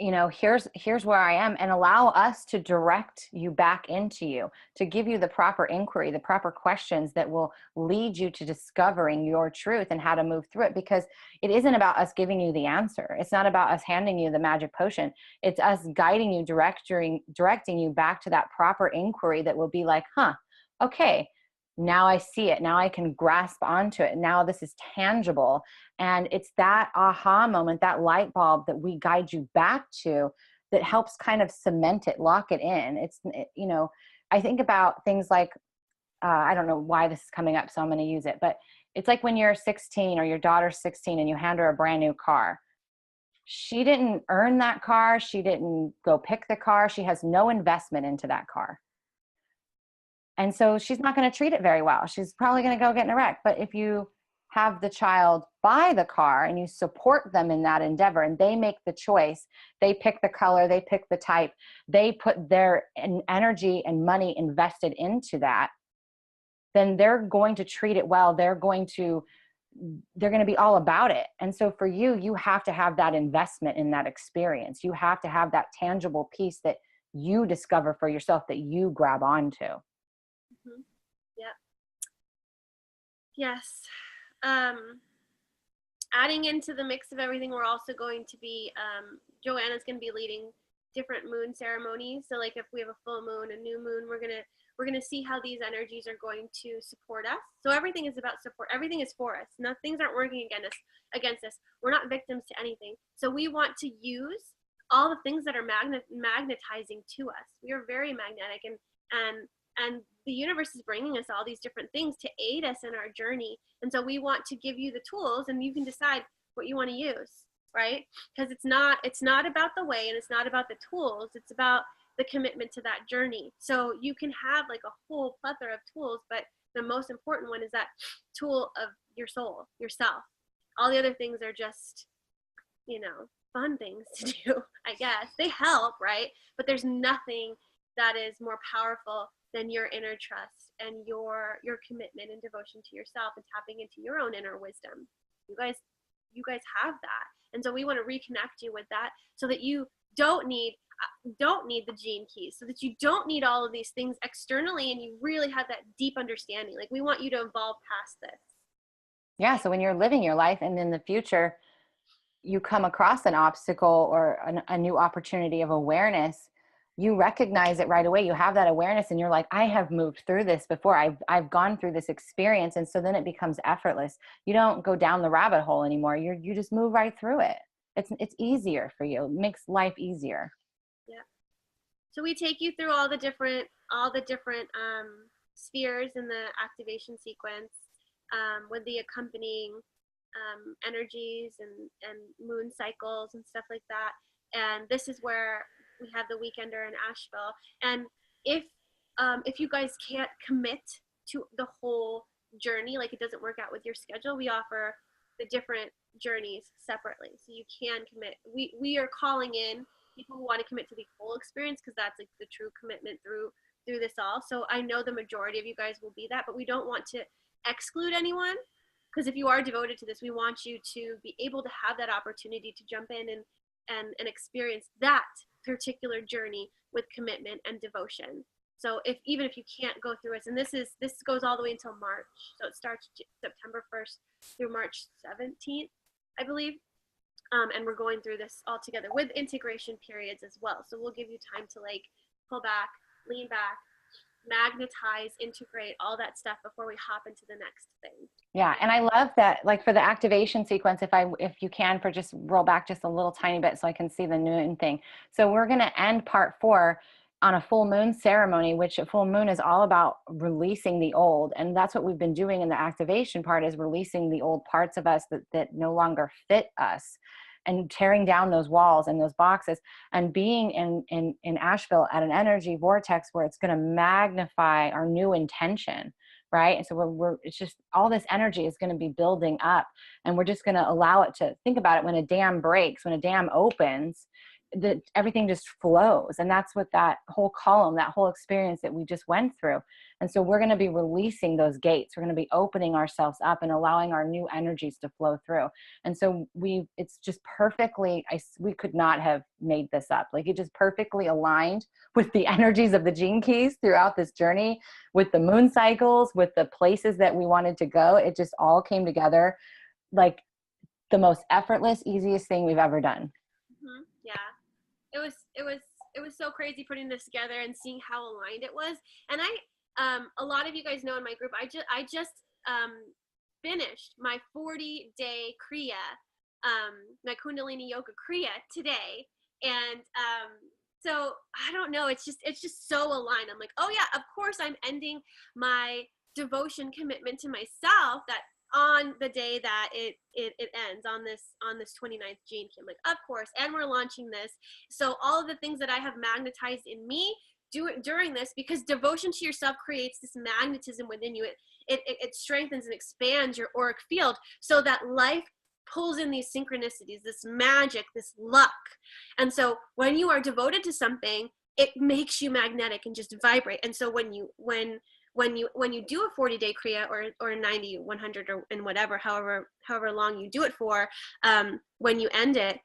you know, here's where I am, and allow us to direct you back into you, to give you the proper inquiry, the proper questions that will lead you to discovering your truth and how to move through it. Because it isn't about us giving you the answer. It's not about us handing you the magic potion. It's us guiding you, directing you back to that proper inquiry that will be like, okay, now I see it. Now I can grasp onto it. Now this is tangible. And it's that aha moment, that light bulb that we guide you back to, that helps kind of cement it, lock it in. You know, I think about things like, I don't know why this is coming up, so I'm going to use it, but it's like when you're 16 or your daughter's 16 and you hand her a brand new car. She didn't earn that car. She didn't go pick the car. She has no investment into that car. And so she's not going to treat it very well. She's probably going to go get in a wreck. But if you have the child buy the car and you support them in that endeavor and they make the choice, they pick the color, they pick the type, they put their energy and money invested into that, then they're going to treat it well. They're going to be all about it. And so for you, you have to have that investment in that experience. You have to have that tangible piece that you discover for yourself, that you grab onto. Mm-hmm. Yep. Yes. Adding into the mix of everything, we're also going to be, Joanna's going to be leading different moon ceremonies. So like if we have a full moon, a new moon, we're going to see how these energies are going to support us. So everything is about support. Everything is for us. No, things aren't working against us. We're not victims to anything. So we want to use all the things that are magnetizing to us. We are very magnetic, and the universe is bringing us all these different things to aid us in our journey. And so we want to give you the tools, and you can decide what you want to use, right? Because it's not about the way, and it's not about the tools. It's about the commitment to that journey. So you can have like a whole plethora of tools, but the most important one is that tool of your soul, yourself. All the other things are just, fun things to do, I guess. They help, right? But there's nothing that is more powerful than your inner trust and your commitment and devotion to yourself and tapping into your own inner wisdom. You guys have that. And so we want to reconnect you with that so that you don't need the gene keys, so that you don't need all of these things externally, and you really have that deep understanding. Like, we want you to evolve past this. Yeah. So when you're living your life and in the future, you come across an obstacle or a new opportunity of awareness, you recognize it right away. You have that awareness and you're like, I have moved through this before. I've gone through this experience. And so then it becomes effortless. You don't go down the rabbit hole anymore. You just move right through it. It's easier for you. It makes life easier. Yeah. So we take you through all the different spheres in the activation sequence, with the accompanying energies and moon cycles and stuff like that. And this is where we have the weekender in Asheville. And if you guys can't commit to the whole journey, like it doesn't work out with your schedule, we offer the different journeys separately, so you can commit. We are calling in people who want to commit to the whole experience, because that's like the true commitment through this all. So I know the majority of you guys will be that, but we don't want to exclude anyone, because if you are devoted to this, we want you to be able to have that opportunity to jump in and experience that particular journey with commitment and devotion. So even if you can't go through it, and this goes all the way until March. So it starts September 1st through March 17th, I believe. And we're going through this all together with integration periods as well. So we'll give you time to like pull back, lean back, magnetize, integrate, all that stuff before we hop into the next thing. Yeah. And I love that, like for the activation sequence, if you can, for just roll back just a little tiny bit so I can see the moon thing. So we're going to end part 4 on a full moon ceremony, which a full moon is all about releasing the old. And that's what we've been doing in the activation part, is releasing the old parts of us that no longer fit us, and tearing down those walls and those boxes, and being in Asheville at an energy vortex where it's going to magnify our new intention. Right. And so it's just all this energy is going to be building up, and we're just going to allow it to think about it. When a dam breaks, when a dam opens, everything just flows. And that's what that whole column, that whole experience that we just went through. And so we're going to be releasing those gates. We're going to be opening ourselves up and allowing our new energies to flow through. And so it's just perfectly, we could not have made this up. Like, it just perfectly aligned with the energies of the gene keys throughout this journey, with the moon cycles, with the places that we wanted to go. It just all came together like the most effortless, easiest thing we've ever done. Mm-hmm. Yeah. It was so crazy putting this together and seeing how aligned it was. And a lot of you guys know in my group, I just finished my 40-day Kriya, my Kundalini Yoga Kriya today. And so I don't know, it's just so aligned. I'm like, oh yeah, of course I'm ending my devotion commitment to myself that on the day that it ends on this 29th gene key. I'm like, of course, and we're launching this. So all of the things that I have magnetized in me during this, because devotion to yourself creates this magnetism within you. It strengthens and expands your auric field so that life pulls in these synchronicities, this magic, this luck. And so when you are devoted to something, it makes you magnetic and just vibrate. And so when you do a 40-day Kriya or 90, 100, or and whatever, however long you do it for, when you end it,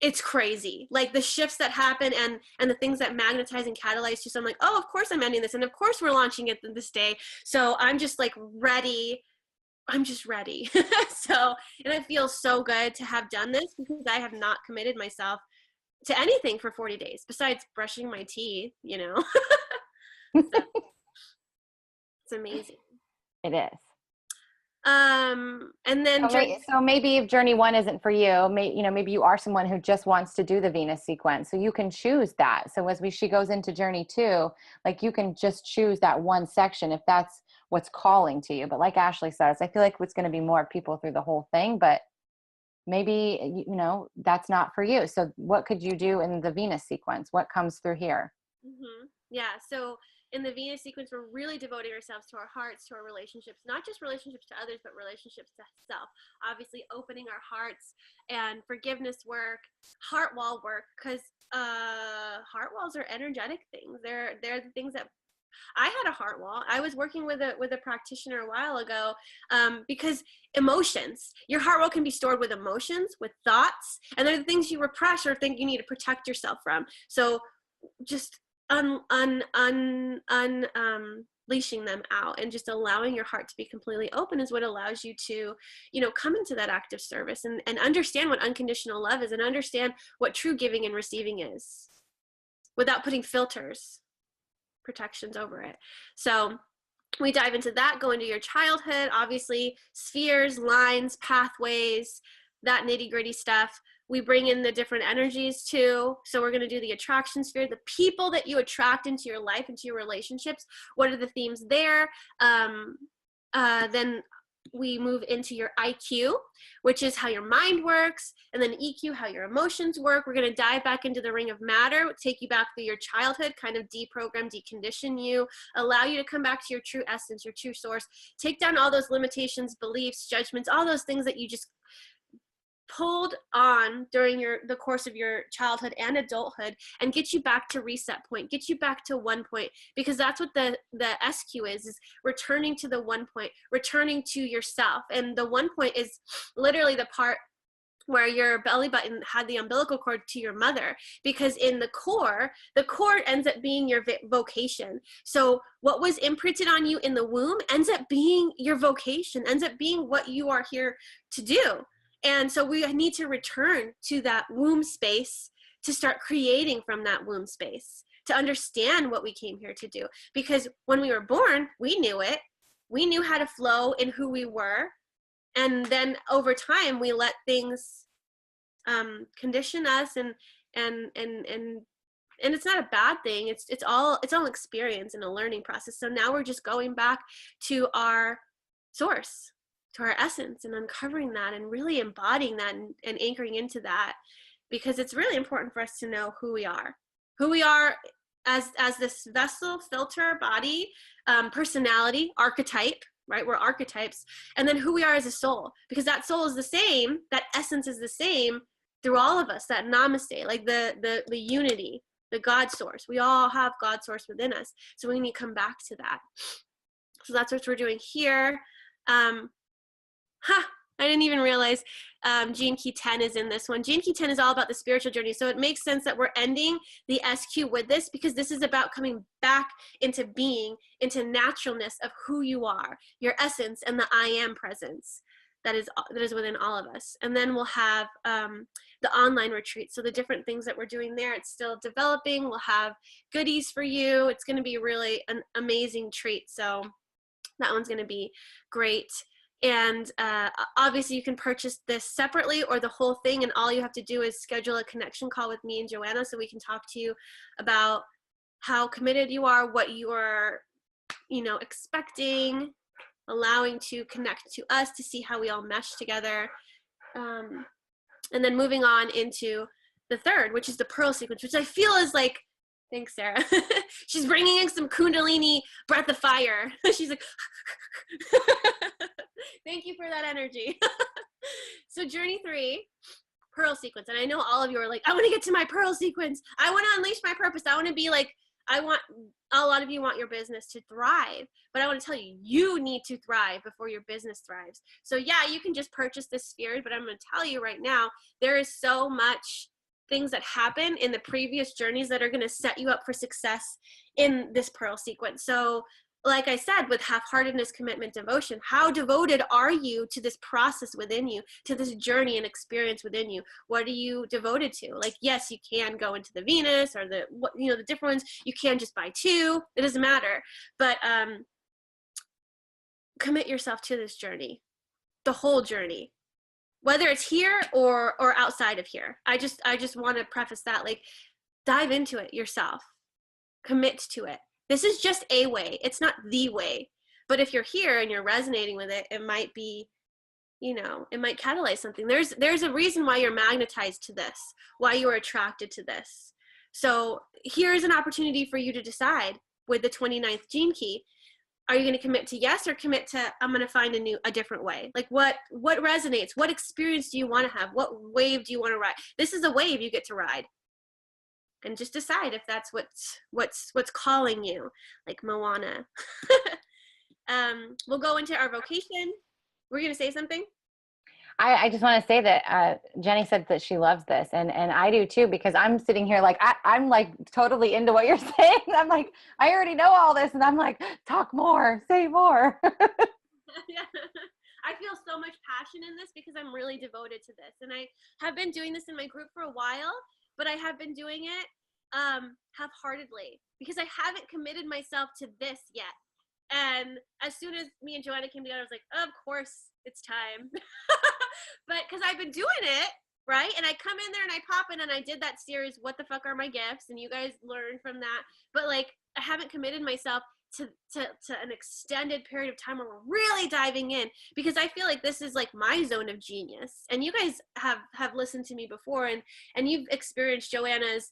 it's crazy. Like the shifts that happen and the things that magnetize and catalyze you. So I'm like, oh, of course I'm ending this. And of course we're launching it this day. So I'm just like ready. I'm just ready. So, and it feels so good to have done this, because I have not committed myself to anything for 40 days besides brushing my teeth, you know. So, it's amazing. It is. And then so maybe if journey 1 isn't for you, maybe you are someone who just wants to do the Venus sequence, so you can choose that. So as she goes into journey 2, like you can just choose that one section if that's what's calling to you. But like Ashley says, I feel like it's going to be more people through the whole thing, but maybe, that's not for you. So what could you do in the Venus sequence? What comes through here? Mm-hmm. Yeah. So in the Venus sequence, we're really devoting ourselves to our hearts, to our relationships, not just relationships to others, but relationships to self. Obviously opening our hearts and forgiveness work, heart wall work, because heart walls are energetic things. They're the things that I had a heart wall. I was working with a practitioner a while ago, because emotions, your heart wall can be stored with emotions, with thoughts, and they're the things you repress or think you need to protect yourself from. So just leashing them out and just allowing your heart to be completely open is what allows you to, come into that active service and understand what unconditional love is, and understand what true giving and receiving is, without putting filters, protections over it. So we dive into that, go into your childhood, obviously spheres, lines, pathways, that nitty-gritty stuff. We bring in the different energies too. So we're going to do the attraction sphere, the people that you attract into your life, into your relationships. What are the themes there? Then we move into your IQ, which is how your mind works, and then EQ, how your emotions work. We're going to dive back into the ring of matter, take you back through your childhood, kind of deprogram, decondition you, allow you to come back to your true essence, your true source, take down all those limitations, beliefs, judgments, all those things that you just pulled on during the course of your childhood and adulthood, and get you back to reset point, get you back to 1 point, because that's what the SQ is returning to the 1 point, returning to yourself. And the 1 point is literally the part where your belly button had the umbilical cord to your mother, because in the core ends up being your vocation. So what was imprinted on you in the womb ends up being your vocation, ends up being what you are here to do. And so we need to return to that womb space to start creating from that womb space, to understand what we came here to do. Because when we were born, we knew it. We knew how to flow in who we were. And then over time, we let things condition us, and it's not a bad thing. It's all experience and a learning process. So now we're just going back to our source, to our essence, and uncovering that and really embodying that and anchoring into that, because it's really important for us to know who we are as this vessel, filter, body, personality, archetype, right? We're archetypes. And then who we are as a soul, because that soul is the same, that essence is the same through all of us, that namaste, like the unity, the God source. We all have God source within us. So we need to come back to that. So that's what we're doing here. I didn't even realize Gene Key 10 is in this one. Gene Key 10 is all about the spiritual journey. So it makes sense that we're ending the SQ with this, because this is about coming back into being, into naturalness of who you are, your essence, and the I am presence that is within all of us. And then we'll have the online retreat. So the different things that we're doing there, it's still developing. We'll have goodies for you. It's going to be really an amazing treat. So that one's going to be great. And obviously you can purchase this separately or the whole thing, and all you have to do is schedule a connection call with me and Johanna so we can talk to you about how committed you are, what you are, expecting, allowing to connect to us to see how we all mesh together. And then moving on into the third, which is the pearl sequence, which I feel is like, Thanks, Sarah. She's bringing in some Kundalini breath of fire. She's like, thank you for that energy. So journey 3, pearl sequence. And I know all of you are like, I want to get to my pearl sequence. I want to unleash my purpose. I want to be like, a lot of you want your business to thrive, but I want to tell you, you need to thrive before your business thrives. So yeah, you can just purchase this sphere, but I'm going to tell you right now, there is so much things that happen in the previous journeys that are going to set you up for success in this pearl sequence. So like I said, with half-heartedness, commitment, devotion, how devoted are you to this process within you, to this journey and experience within you? What are you devoted to? Like, yes, you can go into the Venus or the different ones. You can just buy 2. It doesn't matter. But commit yourself to this journey, the whole journey, whether it's here or outside of here. I just want to preface that, like, dive into it yourself, commit to it. This is just a way. It's not the way. But if you're here and you're resonating with it, it might be, it might catalyze something. There's a reason why you're magnetized to this, why you are attracted to this. So here's an opportunity for you to decide with the 29th gene key. Are you going to commit to yes, or commit to, I'm going to find a different way? Like what resonates? What experience do you want to have? What wave do you want to ride? This is a wave you get to ride. And just decide if that's what's calling you, like Moana. We'll go into our vocation. Were you going to say something? I just want to say that Jenny said that she loves this, and I do too, because I'm sitting here like I'm like totally into what you're saying. I'm like, I already know all this, and I'm like, talk more, say more. Yeah. I feel so much passion in this because I'm really devoted to this, and I have been doing this in my group for a while. But I have been doing it half-heartedly because I haven't committed myself to this yet. And as soon as me and Johanna came together, I was like, of course it's time. But because I've been doing it, right? And I come in there and I pop in and I did that series, What the Fuck Are My Gifts? And you guys learned from that. But like, I haven't committed myself to an extended period of time where we're really diving in, because I feel like this is like my zone of genius. And you guys have listened to me before, and you've experienced Joanna's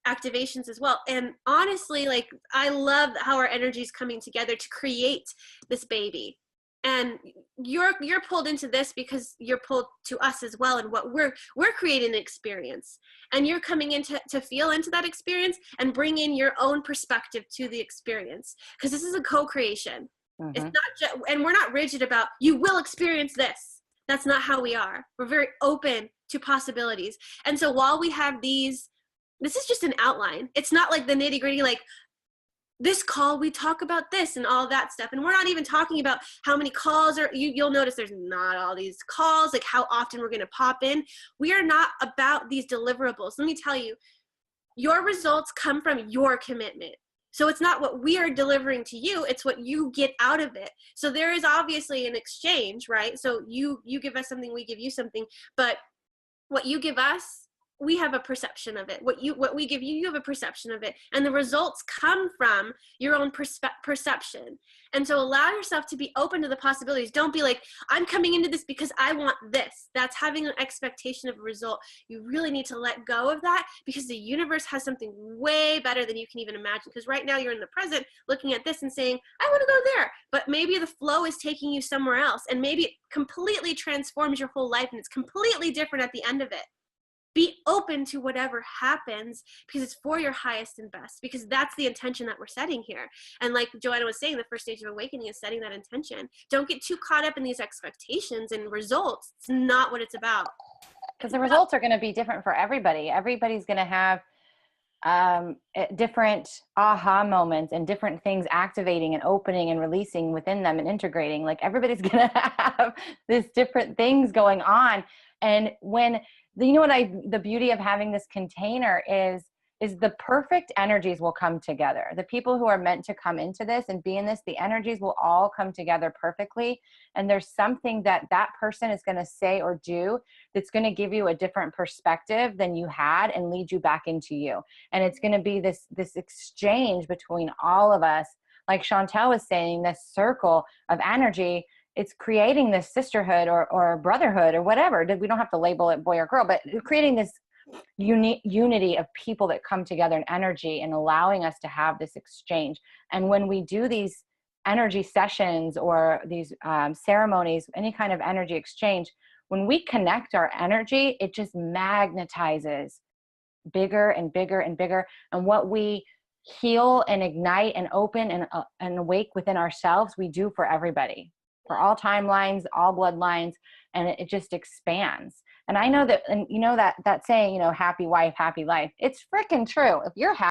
activations as well. And honestly, like, I love how our energy is coming together to create this baby. And you're pulled into this because you're pulled to us as well, and what we're creating an experience, and you're coming in to feel into that experience and bring in your own perspective to the experience, because this is a co-creation. Mm-hmm. It's not just, and we're not rigid about you will experience this. That's not how we are. We're very open to possibilities. And so while we have these, this is just an outline. It's not like the nitty-gritty, like, this call, we talk about this and all that stuff. And we're not even talking about how many calls are, you'll notice there's not all these calls, like how often we're going to pop in. We are not about these deliverables. Let me tell you, your results come from your commitment. So it's not what we are delivering to you, it's what you get out of it. So there is obviously an exchange, right? So you give us something, we give you something, but what you give us, we have a perception of it. What we give you, you have a perception of it. And the results come from your own perception. And so allow yourself to be open to the possibilities. Don't be like, I'm coming into this because I want this. That's having an expectation of a result. You really need to let go of that, because the universe has something way better than you can even imagine. Because right now you're in the present looking at this and saying, I want to go there. But maybe the flow is taking you somewhere else. And maybe it completely transforms your whole life and it's completely different at the end of it. Be open to whatever happens, because it's for your highest and best, because that's the intention that we're setting here. And like Joanna was saying, the first stage of awakening is setting that intention. Don't get too caught up in these expectations and results. It's not what it's about. Because the results are going to be different for everybody. Everybody's going to have different aha moments and different things activating and opening and releasing within them and integrating. Like, everybody's going to have these different things going on. And when, you know what, the beauty of having this container is the perfect energies will come together. The people who are meant to come into this and be in this, the energies will all come together perfectly. And there's something that person is going to say or do that's going to give you a different perspective than you had and lead you back into you. And it's going to be this exchange between all of us. Like Chantel was saying, this circle of energy, it's creating this sisterhood or brotherhood or whatever. We don't have to label it boy or girl, but creating this unity of people that come together in energy and allowing us to have this exchange. And when we do these energy sessions or these ceremonies, any kind of energy exchange, when we connect our energy, it just magnetizes bigger and bigger and bigger. And what we heal and ignite and open and awake within ourselves, we do for everybody, for all timelines, all bloodlines, and it just expands. And I know that, and you know that saying, you know, happy wife, happy life. It's freaking true. If you're happy,